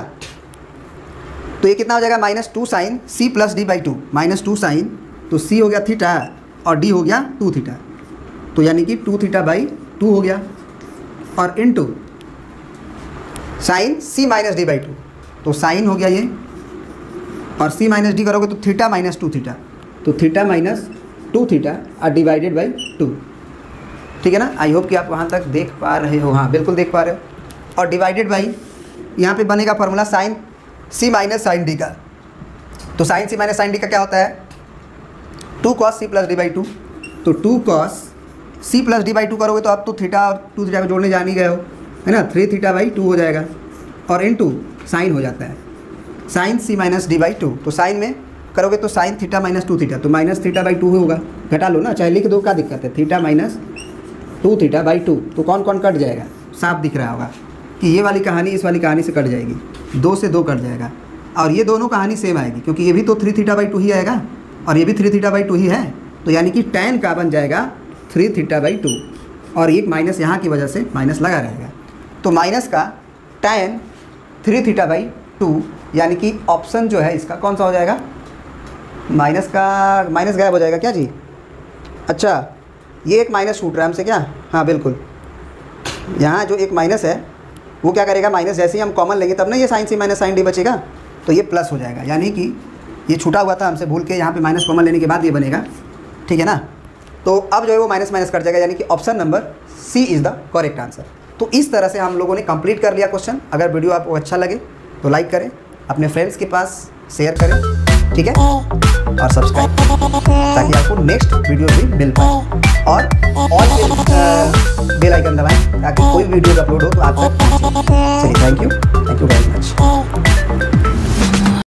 तो ये कितना हो जाएगा, -2 sin c plus d by 2, -2 sin, तो c हो गया थीटा और d हो गया 2 थीटा, तो यानी कि 2 थीटा बाई 2 हो गया, और into sine c minus D by 2, तो साइन हो गया ये, और c माइनस डी करोगे तो थीटा माइनस 2 थीटा, तो थीटा माइनस 2 थीटा और डिवाइडेड बाई 2, ठीक है ना। आई होप कि आप वहाँ तक देख पा रहे हो, हाँ बिल्कुल देख पा रहे हो। और डिवाइडेड बाई यहाँ पे बनेगा formula sine c minus sine D का, तो sine c minus sine D का क्या होता है, 2 cos c plus D by 2, तो 2 cos c plus D by 2 करोगे तो अब तो थीटा और 2 थीटा को जोड़ने जान ही गए हो, है ना, 3 थीटा बाई 2 हो जाएगा, और इनटू साइन हो जाता है sine c minus D by 2, तो साइन में करोगे तो साइन थीटा माइनस 2 थीटा, तो माइनस थीटा बाई 2 होगा, घटा लो ना, चाहे लिख दो, क्या दिक्कत है, थीटा माइनस 2 थीटा बाई 2, तो कौन कौन कट जाएगा, साफ दिख रहा होगा कि ये वाली कहानी इस वाली कहानी से कट जाएगी, 2 से 2 कट जाएगा, और ये दोनों कहानी सेम आएगी क्योंकि ये भी तो 3 थीटा बाई 2 ही आएगा और ये भी 3 थीटा बाई 2 ही है, तो यानी कि tan का बन जाएगा 3 थीटा बाई 2, और एक माइनस यहाँ की वजह से माइनस लगा रहेगा, तो माइनस का tan 3 थीटा बाई 2, यानी कि ऑप्शन जो है इसका कौन सा हो जाएगा, माइनस का माइनस गायब हो जाएगा क्या जी, अच्छा ये एक माइनस छूट रहा है हमसे क्या, हाँ बिल्कुल, यहाँ जो एक माइनस है वो क्या करेगा, माइनस जैसे ही हम कॉमन लेंगे तब ना ये sine c minus sine D बचेगा, तो ये प्लस हो जाएगा, यानी कि ये छूटा हुआ था हमसे भूल के, यहाँ पे माइनस कॉमन लेने के बाद ये बनेगा, ठीक है ना। तो अब जो है वो माइनस माइनस कट जाएगा, यानी कि option number C is the correct answer. तो इस तरह से हम लोगों ने कंप्लीट कर लिया क्वेश्चन। अगर वीडियो आपको अच्छा लगे तो लाइक करें, अपने फ्रेंड्स के पास शेयर करें, ठीक है, और सब्सक्राइब ताकि आपको नेक्स्ट वीडियो भी मिल पाए, और ऑल बेल आइकन दबाएं ताकि कोई वीडियो अपलोड हो तो आप तक पहुंचे। चलिए, थैंक यू।